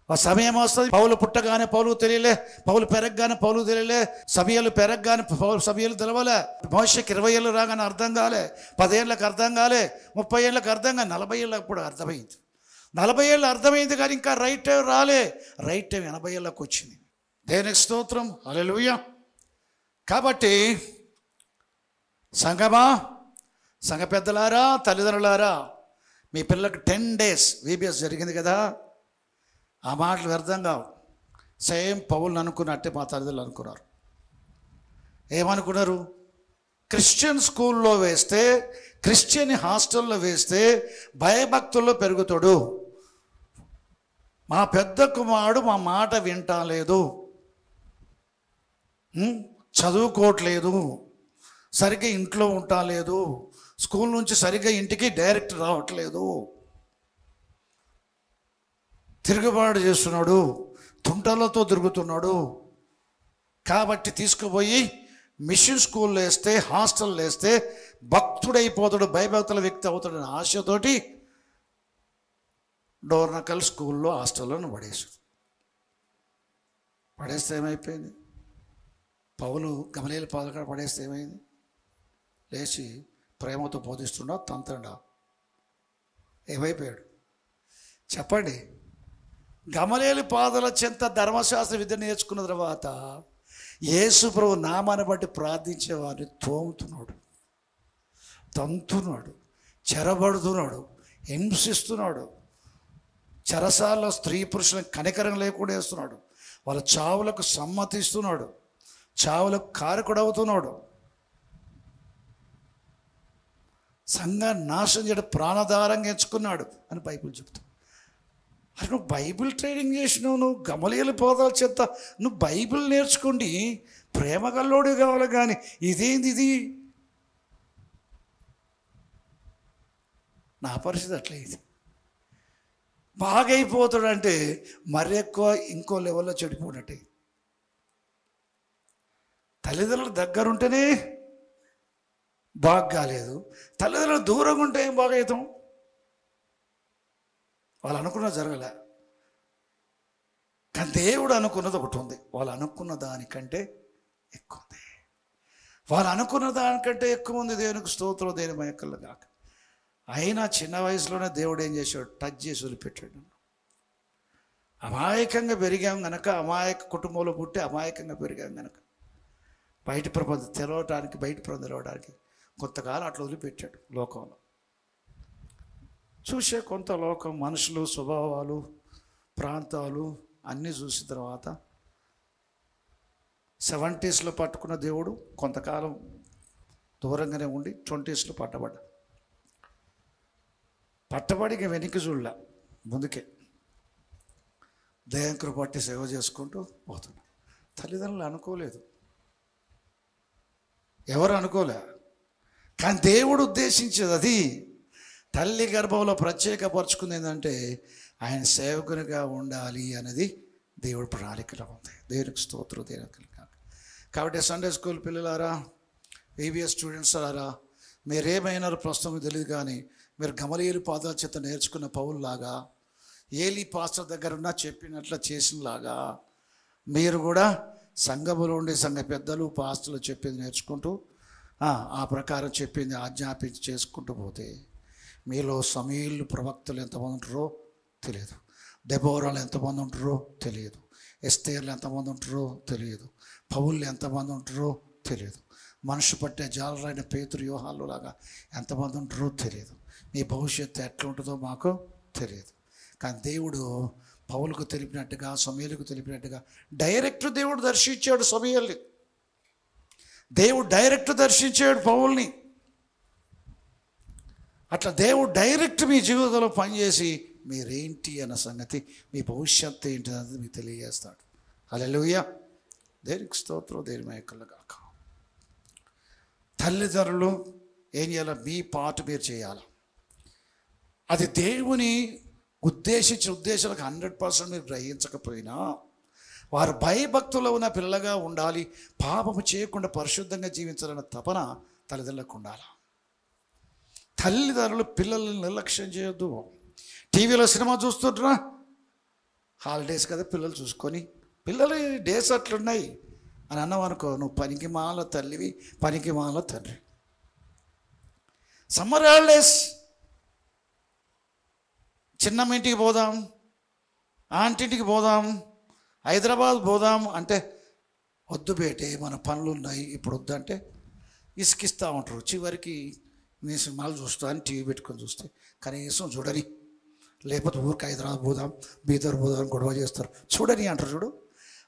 ఆ సమయం వస్తుంది. పౌలు పుట్టగానే పౌలు తెలియలే, పౌలు పెరగగానే పౌలు తెలియలే, సమయాలు పెరగగానే సమయాలు తెలవలే. మోషకి 20 ఏళ్ళు రాగానే అర్థం కాలే, 10 ఏళ్ళకి అర్థం కాలే, 30 ఏళ్ళకి అర్థం కాలే, 40 ఏళ్ళకి కూడా అర్థమైంది. 40 ఏళ్ళు అర్థమైంది కానీ ఇంకా రైట్ టైం రాలే. రైట్ టైం 80 ఏళ్ళకి వచ్చింది. దేవునికి స్తోత్రం, హల్లెలూయా. కాబట్టి సంఘమా, సంఘ పెద్దలారా, తల్లిదండ్రులారా, మీ పిల్లలకు 10 days VBS జరిగింది కదా, ఆ మాటలు వ్యర్థం కావు. సేమ్ పౌలు అనుకున్నట్టే మా తల్లిదండ్రులు అనుకున్నారు. ఏమనుకున్నారు? క్రిస్టియన్ స్కూల్లో వేస్తే, క్రిస్టియన్ హాస్టల్లో వేస్తే భయభక్తుల్లో పెరుగుతాడు. మా పెద్ద కుమారుడు మా మాట వింటలేదు, చదువుకోవట్లేదు, సరిగ్గా ఇంట్లో ఉండలేదు, స్కూల్ నుంచి సరిగ్గా ఇంటికి డైరెక్ట్ రావట్లేదు, తిరుగుబాటు చేస్తున్నాడు, తుంటలతో తిరుగుతున్నాడు. కాబట్టి తీసుకుపోయి మిషన్ స్కూల్లో వేస్తే, హాస్టల్లో వేస్తే భక్తుడైపోతాడు, భయభక్తుల వ్యక్తి అవుతాడని ఆశతోటి డోర్నకల్ స్కూల్లో హాస్టల్లో పడేస్తే ఏమైపోయింది? పౌలు గమలీల పాదకాడ పడేస్తే ఏమైంది? లేచి ప్రేమతో బోధిస్తుండా, తంతండా, ఏమైపోయాడు చెప్పండి? గమలీల పాదల చెంత ధర్మశాస్త్ర విద్య నేర్చుకున్న తర్వాత యేసు ప్రభు నామాన్ని బట్టి ప్రార్థించేవారిని తోముతున్నాడు, తంతున్నాడు, చెరబడుతున్నాడు, హింసిస్తున్నాడు, చెరసాల్లో స్త్రీ పురుషులను కనికరం లేకుండా వేస్తున్నాడు, వాళ్ళ చావులకు సమ్మతిస్తున్నాడు, చావులకు కారకుడవుతున్నాడు, సంఘాన్ని నాశనం చేయడం ప్రాణాధారంగా ఎంచుకున్నాడు అని బైబిల్ చెప్తాడు. అరే నువ్వు బైబిల్ ట్రైనింగ్ చేసినావు, నువ్వు గమలీల పోదాల చేత నువ్వు బైబిల్ నేర్చుకోండి, ప్రేమగల్లోడు కావాలి. కానీ ఇదేంది ఇది? నా పరిస్థితి అట్లే. ఇది బాగైపోతాడంటే మరి ఎక్కువ ఇంకో లెవెల్లో చెడిపోయినట్టే. తల్లిదండ్రుల దగ్గర ఉంటేనే బాగా కాలేదు, తల్లిదండ్రులు దూరంగా ఉంటే ఏం బాగవుతాం? వాళ్ళు అనుకున్నది జరగలే, కానీ దేవుడు అనుకున్నది ఒకటి ఉంది. వాళ్ళు అనుకున్న దానికంటే ఎక్కువ ఉంది, వాళ్ళు అనుకున్న దానికంటే ఎక్కువ ఉంది. దేవునికి స్తోత్రం, దేని మయకల్లో కాక. అయినా చిన్న వయసులోనే దేవుడు ఏం చేశాడు? టచ్ చేసి వదిలిపెట్టాడు. అమాయకంగా పెరిగాం గనక, అమాయక కుటుంబంలో పుట్టి అమాయకంగా పెరిగాం గనక బయట ప్రపంచం తెలవడానికి, బయట ప్రపంచం తెలవడానికి కొంతకాలం అట్లా వదిలిపెట్టాడు. లోకంలో చూసే కొంత లోకం, మనుషులు, స్వభావాలు, ప్రాంతాలు అన్నీ చూసిన తర్వాత 70s పట్టుకున్న దేవుడు కొంతకాలం దూరంగానే ఉండి 20s పట్టబడికి వెనక్కి చూడలే, ముందుకే దయంకరు పట్టి సేవ చేసుకుంటూ పోతున్నాడు. తల్లిదండ్రులు అనుకోలేదు, ఎవరు అనుకోలే, కానీ దేవుడు ఉద్దేశించేది అది. తల్లి గర్భంలో ప్రత్యేకపరుచుకుంది ఏంటంటే ఆయన సేవకునిగా ఉండాలి అనేది దేవుడి ప్రణాళికలో ఉంది. దేవునికి స్తోత్రం, దేవునికి కాక. కాబట్టి సండే స్కూల్ పిల్లలారా, ఈబీఎస్ స్టూడెంట్స్ లారా, మీరేమైనారు ప్రస్తుతం తెలియదు, కానీ మీరు గమలీయేలు పాదాల చేత నేర్చుకున్న పౌలులాగా, ఏలీ పాస్టర్ దగ్గర ఉన్న చెప్పినట్లు చేసినలాగా మీరు కూడా సంఘములో ఉండే సంఘ పెద్దలు పాస్టర్లు చెప్పింది నేర్చుకుంటూ ఆ ప్రకారం చెప్పింది ఆజ్ఞాపించి చేసుకుంటూ పోతే మీలో సమీయులు ప్రవక్తలు ఎంతమంది ఉంటారో తెలియదు, దెబోరాలు ఎంతమంది ఉంటారో తెలియదు, ఎస్తేర్లు ఎంతమంది ఉంటారో తెలియదు, పౌళ్ళు ఎంతమంది ఉంటారో తెలియదు, మనుషు పట్టే జాలరైన పేతురు యోహాన్లు లాగా ఎంతమంది ఉంటారో తెలియదు, మీ భవిష్యత్తు ఎట్లా ఉంటుందో మాకు తెలియదు. కానీ దేవుడు పౌలుకు తెలిపినట్టుగా, సమూయేలుకు తెలిపినట్టుగా డైరెక్ట్ దేవుడు దర్శించాడు సమూయేలుని. దేవుడు డైరెక్ట్ దర్శించాడు పౌల్ని. అట్లా దేవుడు డైరెక్ట్ మీ జీవితంలో పనిచేసి మీరేంటి అన్న సంగతి, మీ భవిష్యత్తు ఏంటి అన్నది మీకు తెలియజేస్తాడు. హల్లెలూయా, దేవునికి స్తోత్రం, దేవుని మహిమ గాక. తల్లిదండ్రులు ఏం చేయాలి? మీ పార్ట్ మీరు చేయాలి. అది దేవుని ఉద్దేశించిన ఉద్దేశాలకు 100% మీరు గ్రహించకపోయినా, వారు భయభక్తుల్లో ఉన్న పిల్లగా ఉండాలి, పాపము చేయకుండా పరిశుద్ధంగా జీవించాలన్న తపన తల్లిదండ్రులకు ఉండాలి. తల్లిదండ్రులు పిల్లల్ని నిర్లక్ష్యం చేయొద్దు. టీవీలో సినిమా చూస్తుంటారా, హాలిడేస్ కదా పిల్లలు చూసుకొని, పిల్లలు డేస్ అట్లున్నాయి అని అన్నావు అనుకో, నువ్వు పనికి మాల తల్లివి, పనికి మాల తండ్రి. సమ్మర్ హాలిడేస్, చిన్నమ్మ ఇంటికి పోదాం, ఆంటింటికి పోదాం, హైదరాబాద్ పోదాం అంటే వద్దు బేటే మన పనులు ఉన్నాయి ఇప్పుడు వద్దంటే ఇసుకిస్తూ ఉంటారు. చివరికి నేను సినిమాలు చూస్తాను, టీవీ పెట్టుకొని చూస్తే కనీసం చూడని, లేకపోతే ఊరికి హైదరాబాద్ పోదాం, బీదర్ పోదాం గొడవ చేస్తారు, చూడని అంటారు. చూడు,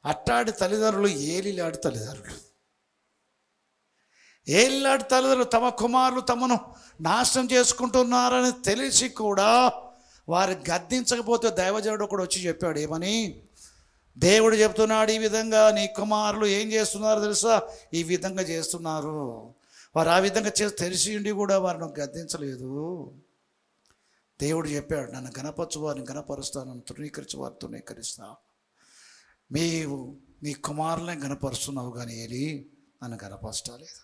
అట్టాడి తల్లిదండ్రులు ఏలిలాడి తల్లిదండ్రులు. ఏలిలాడి తల్లిదండ్రులు తమ కుమారులు తమను నాశనం చేసుకుంటున్నారని తెలిసి కూడా వారు గద్దించకపోతే దైవజనుడు కూడా వచ్చి చెప్పాడు, ఏమని? దేవుడు చెప్తున్నాడు, ఈ విధంగా నీ కుమారులు ఏం చేస్తున్నారు తెలుసా, ఈ విధంగా చేస్తున్నారు. వారు ఆ విధంగా చేసి తెలిసి ఉండి కూడా వారిని గద్దించలేదు. దేవుడు చెప్పాడు, నన్ను గణపరచు వారిని గణపరుస్తాను, నన్ను తృణీకరించు వారిని తృణీకరిస్తా. నీ కుమారులను గణపరుస్తున్నావు కానీ ఏలి నన్ను గణపరచలేదు.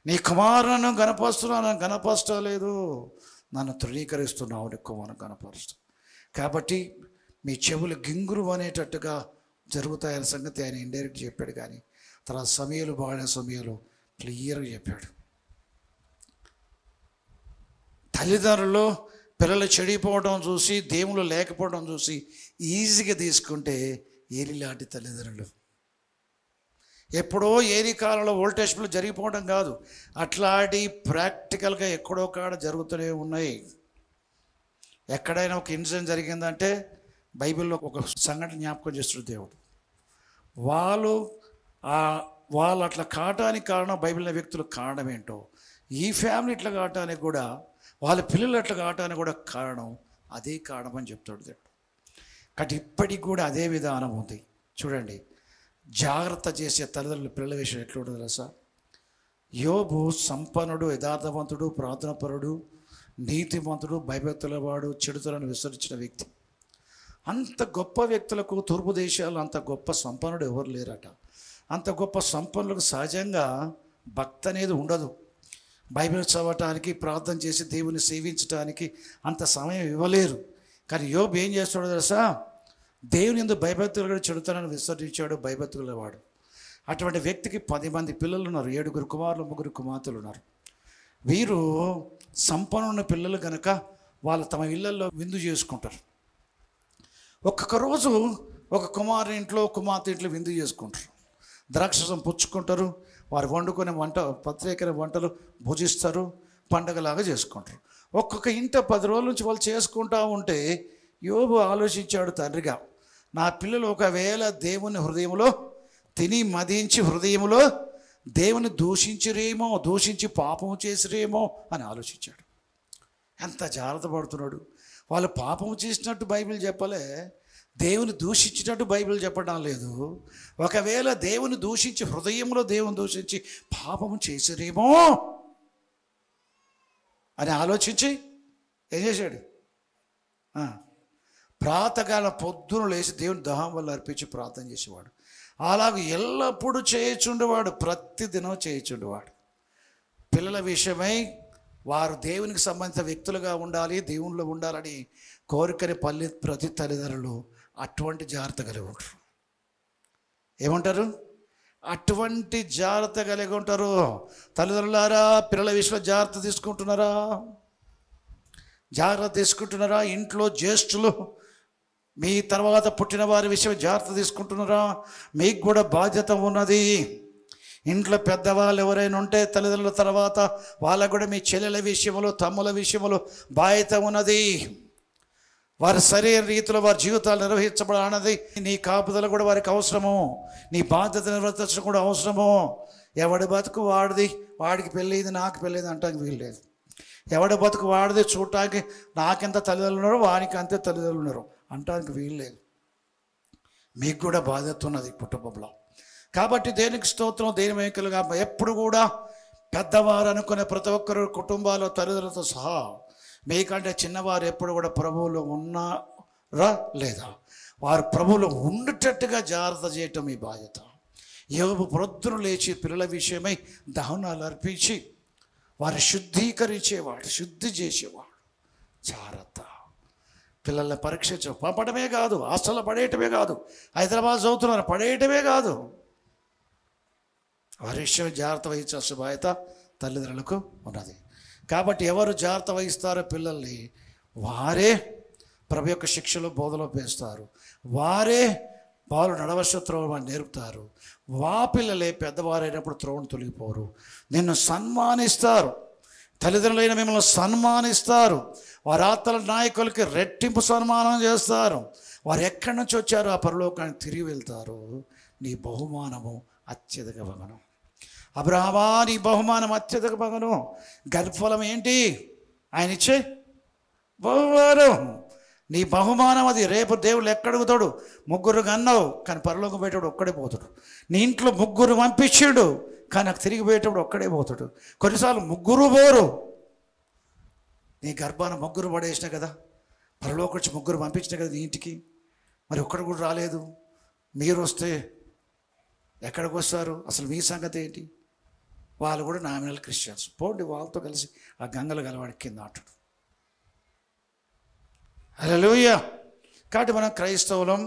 నీ కుమారులను గణపరుస్తున్నావు, నన్ను గణపరచలేదు. నన్ను తృణీకరిస్తున్నావు, నీ కుమారుని గణపరుస్తావు. కాబట్టి మీ చెవులు గింగురు అనేటట్టుగా జరుగుతాయనే సంగతి ఆయన ఇండైరెక్ట్ చెప్పాడు. కానీ తర్వాత సమయాలు బాడిన సమయాలు క్లియర్గా చెప్పాడు. తల్లిదండ్రులు పిల్లలు చెడిపోవడం చూసి, దేవుళ్ళు లేకపోవడం చూసి ఈజీగా తీసుకుంటే ఏలిలాంటి తల్లిదండ్రులు. ఎప్పుడో ఏలి కాలంలో వోల్టేజ్లు జరిగిపోవడం కాదు, అట్లాంటి ప్రాక్టికల్గా ఎక్కడో కాడ జరుగుతూనే ఉన్నాయి. ఎక్కడైనా ఒక ఇన్సిడెంట్ జరిగిందంటే బైబిల్లో ఒక సంఘటన జ్ఞాపకం చేస్తున్న దేవుడు. వాళ్ళు అట్లా కావటానికి కారణం, బైబిల్లో వ్యక్తులు కారణం ఏంటో, ఈ ఫ్యామిలీ ఇట్లా కావటానికి కూడా, వాళ్ళ పిల్లలు అట్లా కావటానికి కూడా కారణం అదే కారణం అని చెప్తాడు దేవుడు. కాబట్టి ఇప్పటికి కూడా అదే విధానం ఉంది. చూడండి, జాగ్రత్త చేసే తల్లిదండ్రులు పిల్లల విషయం ఎట్లా ఉంటుంది తెలుసా? యోబు సంపన్నుడు, యథార్థవంతుడు, ప్రార్థనాపరుడు, నీతిమంతుడు, భయభక్తుల వాడు, చెడుతలను విసరించిన వ్యక్తి. అంత గొప్ప వ్యక్తులకు తూర్పు దేశాలు అంత గొప్ప సంపన్నుడు ఎవరు లేరట. అంత గొప్ప సంపన్నులకు సహజంగా భక్తి అనేది ఉండదు. బైబిల్ చదవటానికి, ప్రార్థన చేసి దేవుని సేవించడానికి అంత సమయం ఇవ్వలేరు. కానీ యోబు ఏం చేస్తాడో తెలుసా? దేవుని యందు భయభక్తులు చెడుతనని విసర్జించాడు, భయభక్తుల వాడు. అటువంటి వ్యక్తికి 10 మంది పిల్లలు ఉన్నారు, 7 కుమారులు, 3 కుమార్తెలు ఉన్నారు. వీరు సంపన్నున్న పిల్లలు కనుక వాళ్ళు తమ ఇళ్లలో విందు చేసుకుంటారు. ఒక్కొక్క రోజు ఒక కుమారుని ఇంట్లో, కుమార్తె ఇంట్లో విందు చేసుకుంటారు, ద్రాక్షరసం పుచ్చుకుంటారు, వారు వండుకునే ప్రత్యేకమైన వంటలు భుజిస్తారు, పండగలాగా చేసుకుంటారు. ఒక్కొక్క ఇంట 10 రోజుల నుంచి వాళ్ళు చేసుకుంటూ ఉంటే యోబు ఆలోచించాడు తండ్రిగా, నా పిల్లలు ఒకవేళ దేవుని హృదయంలో తిని మదించి హృదయంలో దేవుని దూషించరేమో, దూషించి పాపము చేసిరేమో అని ఆలోచించాడు. ఎంత జాగ్రత్త పడుతున్నాడు. వాళ్ళు పాపము చేసినట్టు బైబిల్ చెప్పలే, దేవుని దూషించినట్టు బైబిల్ చెప్పడం లేదు. ఒకవేళ దేవుని దూషించి, హృదయంలో దేవుని దూషించి పాపము చేసిరేమో అని ఆలోచించి ఏం చేశాడు? ప్రాతకాల పొద్దున లేచి దేవుని దహం వల్ల అర్పించి ప్రార్థన చేసేవాడు. అలాగ ఎల్లప్పుడూ చేయుచుండేవాడు, ప్రతిదినం చేయుచుండేవాడు. పిల్లల విషయమై వారు దేవునికి సంబంధించిన వ్యక్తులుగా ఉండాలి, దేవుళ్ళు ఉండాలని కోరికని ప్రతి తల్లిదండ్రులు అటువంటి జాగ్రత్త కలిగి ఉంటారు. ఏమంటారు? అటువంటి జాగ్రత్త కలిగి ఉంటారు. తల్లిదండ్రులారా, పిల్లల విషయంలో జాగ్రత్త తీసుకుంటున్నారా? జాగ్రత్త తీసుకుంటున్నారా? ఇంట్లో జ్యేష్ఠులు మీ తర్వాత పుట్టిన వారి విషయం జాగ్రత్త తీసుకుంటున్నారా? మీకు కూడా బాధ్యత ఉన్నది. ఇంట్లో పెద్దవాళ్ళు ఎవరైనా ఉంటే తల్లిదండ్రుల తర్వాత వాళ్ళకు కూడా మీ చెల్లెల విషయంలో, తమ్ముల విషయంలో బాధ్యత ఉన్నది. వారి శరీర రీతిలో వారి జీవితాలు నిర్వహించబడాలన్నది నీ కాపుదల కూడా వారికి అవసరము. నీ బాధ్యత నిర్వర్తించడం కూడా అవసరము. ఎవడి బతుకు వాడిది, వాడికి పెళ్ళిది నాకు పెళ్ళిది అంటానికి వీల్లేదు. ఎవడి బతుకు వాడిది చూడటానికి నాకెంత తల్లిదండ్రులు ఉన్నారు, వానికి అంతే తల్లిదండ్రులు ఉన్నారు అంటానికి వీల్లేదు. మీకు కూడా బాధ్యత ఉన్నది కుటుంబంలో. కాబట్టి దేనికి స్తోత్రం, దేని మేకలుగా ఎప్పుడు కూడా పెద్దవారు అనుకునే ప్రతి ఒక్కరు కుటుంబాల్లో తల్లిదండ్రులతో సహా మీకంటే చిన్నవారు ఎప్పుడు కూడా ప్రభువులో ఉన్నారా లేదా, వారు ప్రభువులో ఉండేటట్టుగా జాగ్రత్త చేయటం మీ బాధ్యత. యోబు ప్రొద్దున లేచి పిల్లల విషయమై దహనాలు అర్పించి వారు శుద్ధీకరించేవాడు, శుద్ధి చేసేవాడు. జాగ్రత్త. పిల్లల్ని పరీక్షించడం, పంపడమే కాదు, హాస్టల్లో పడేయటమే కాదు, హైదరాబాద్ చదువుతున్నారు పడేయటమే కాదు, వారి విషయం జాగ్రత్త వహించాల్సిన బాధ్యత తల్లిదండ్రులకు ఉన్నది. కాబట్టి ఎవరు జాగ్రత్త వహిస్తారో పిల్లల్ని, వారే ప్రభు యొక్క శిక్షలో బోధలో పేస్తారు, వారే వాళ్ళు నడవలసిన త్రోవని నేర్పుతారు. పిల్లలే పెద్దవారైనప్పుడు త్రోవను తొలగిపోరు, నిన్ను సన్మానిస్తారు. తల్లిదండ్రులైన మిమ్మల్ని సన్మానిస్తారు. వారి ఆత్మల నాయకులకి రెట్టింపు సన్మానం చేస్తారు. వారు ఎక్కడి నుంచి వచ్చారో ఆ పరలోకానికి తిరిగి వెళ్తారు. నీ బహుమానము అత్యధిక భగనం. అబ్రహామా, నీ బహుమానం అత్యధిక భగనం. గర్భఫలం ఏంటి? ఆయన ఇచ్చే బహుమానం. నీ బహుమానం అది. రేపు దేవుడు ఎక్కడుగుతాడు? ముగ్గురు కన్నావు కానీ పరలోకం పోయేటప్పుడు ఒక్కడే పోతాడు. నీ ఇంట్లో ముగ్గురు పంపించాడు కానీ నాకు తిరిగి పోయేటప్పుడు ఒక్కడే పోతాడు. కొన్నిసార్లు ముగ్గురు పోరు. నీ గర్భాన ముగ్గురు పడేసిన కదా, పరలోకం వచ్చి ముగ్గురు పంపించిన కదా నీ ఇంటికి, మరి ఒక్కడు కూడా రాలేదు. మీరు వస్తే ఎక్కడికి వస్తారు? అసలు మీ సంగతి ఏంటి? వాళ్ళు కూడా నామినల్ క్రిస్టియన్స్. పోండి వాళ్ళతో కలిసి ఆ గంగలు గలవాడి కింద ఆటడు. హల్లెలూయా. కాబట్టి మనం క్రైస్తవులం.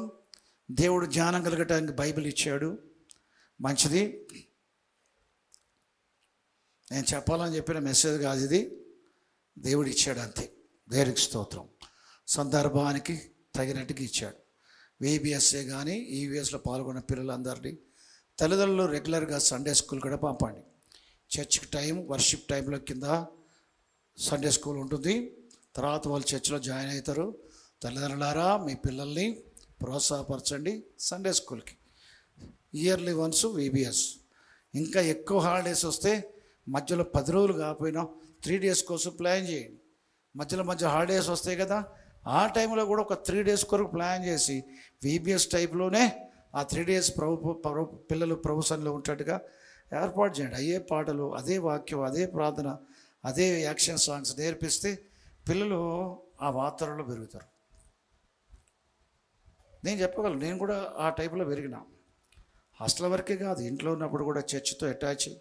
దేవుడు జ్ఞానం కలగటానికి బైబిల్ ఇచ్చాడు, మంచిది. నేను చెప్పాలని చెప్పిన మెసేజ్ కాదు ఇది, దేవుడు ఇచ్చాడు అంతే. దేవునికి స్తోత్రం. సందర్భానికి తగినట్టుగా ఇచ్చాడు. VBSA కానీ EVSలో పాల్గొన్న పిల్లలందరినీ తల్లిదండ్రులు రెగ్యులర్గా సండే స్కూల్ కూడా పంపండి. చర్చ్కి టైం, వర్షిప్ టైంలో కింద సండే స్కూల్ ఉంటుంది. తర్వాత వాళ్ళు చర్చ్లో జాయిన్ అవుతారు. తల్లిదండ్రులారా, మీ పిల్లల్ని ప్రోత్సాహపరచండి సండే స్కూల్కి. Yearly once VBS. ఇంకా ఎక్కువ హాలిడేస్ వస్తే మధ్యలో 10 రోజులు కాకపోయినా 3 days కోసం ప్లాన్ చేయండి. మధ్య హాలిడేస్ వస్తాయి కదా, ఆ టైంలో కూడా ఒక 3 days కొరకు ప్లాన్ చేసి VBS టైప్లోనే ఆ 3 days పిల్లలు ప్రభు సన్నిధిలో ఉంటట్టుగా ఏర్పాటు చేయండి. అయ్యే పాటలు, అదే వాక్యం, అదే ప్రార్థన, అదే యాక్షన్ సాంగ్స్ నేర్పిస్తే పిల్లలు ఆ వాతావరణంలో పెరుగుతారు. నేను చెప్పగలను, నేను కూడా ఆ టైప్లో పెరిగినా. హాస్టల్ వరకే కాదు, ఇంట్లో ఉన్నప్పుడు కూడా చర్చితో అటాచ్ అయ్యి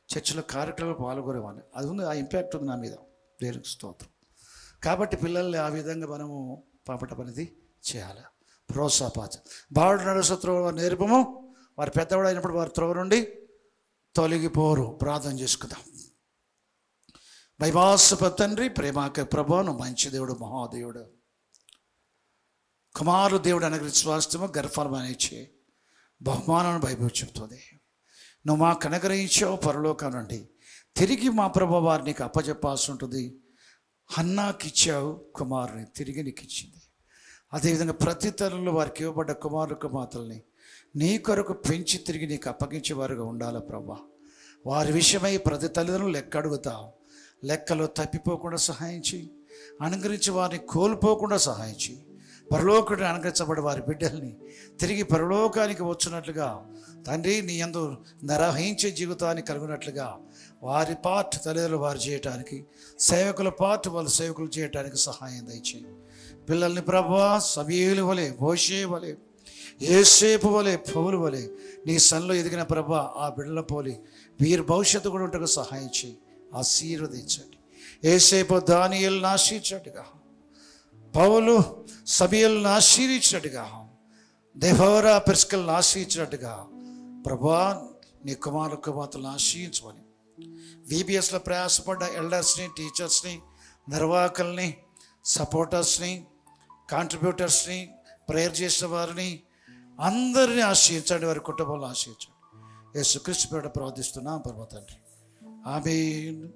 చర్చిలో కార్యక్రమాలు పాల్గొనేవాడిని. అది ఉంది, ఆ ఇంపాక్ట్ ఉంది నా మీద. దేవునికి స్తోత్రం. కాబట్టి పిల్లల్ని ఆ విధంగా మనము పంపటం అనేది చేయాలి. ప్రోత్సాహపాచ బావుడు నడుస త్రోవ నేర్పము. వారు పెద్దవాడు అయినప్పుడు వారి త్రోవ నుండి తొలగిపోరు. ప్రార్థన చేసుకుందాం. వైభాసప తండ్రి, ప్రేమాక ప్రభావం, మంచి దేవుడు, మహాదేవుడు, కుమారుడు దేవుడు అనుగ్రహించిన స్వాస్థ్యము గర్భఫలం అనేచ్చే బహుమానాన్ని బైబిల్ చెప్తుంది. నువ్వు మాకు అనుగ్రహించావు పరలోకం నుండి, తిరిగి మా ప్రభు వారు నీకు అప్పచెప్పాల్సి ఉంటుంది. హన్నాకి ఇచ్చావు కుమారుని, తిరిగి నీకు ఇచ్చింది. అదేవిధంగా ప్రతి తల్లులు వారికి ఇవ్వబడ్డ కుమారుల కుమార్తెల్ని నీ కొరకు పెంచి తిరిగి నీకు అప్పగించేవారుగా ఉండాలి ప్రభా. వారి విషయమై ప్రతి తల్లిదండ్రులు లెక్క అడుగుతావు. లెక్కలో తప్పిపోకుండా సహాయం చేయి. అనుగ్రహించి వారిని కోల్పోకుండా సహాయం చేయి. పరలోకుడిని అనుగ్రహించబడి వారి బిడ్డల్ని తిరిగి పరలోకానికి వచ్చినట్లుగా తండ్రి, నీ యందు నిర్వహించే జీవితాన్ని కలిగినట్లుగా వారి పార్ట్ తల్లిదండ్రులు వారు చేయటానికి, సేవకుల పార్ట్ వాళ్ళు సేవకులు చేయటానికి సహాయం దయచేయి. పిల్లల్ని ప్రభువా సమూయేలు వలె, మోషే వలె, యేసేపు వలె పౌలు వలె నీ సన్నిలో ఎదిగిన ప్రభా ఆ బిడ్డల పోలి వీరి భవిష్యత్తు కూడా ఉంటకు సహాయం చేయి, ఆశీర్వదించండి. యేసేపు దానియేలును ఆశీర్వదించినట్టుగా, పౌలు సమూయేలును ఆశీర్వదించినట్టుగా, దెబోరా ప్రిస్కిల్ని ఆశీర్వదించినట్టుగా ప్రభా నీ కుమారులను ఆశీర్వదించమని VBSలో ప్రయాసపడ్డ ఎల్డర్స్ని, టీచర్స్ని, నిర్వాహకుల్ని, సపోర్టర్స్ని, కాంట్రిబ్యూటర్స్ని, ప్రేయర్ చేసిన వారిని అందరినీ ఆశీర్వదించండి, వారి కుటుంబంలో ఆశీర్వదించండి. యేసుక్రీస్తు పేరిట ప్రార్థిస్తున్నాం పరమ తండ్రి. ఆమేన్.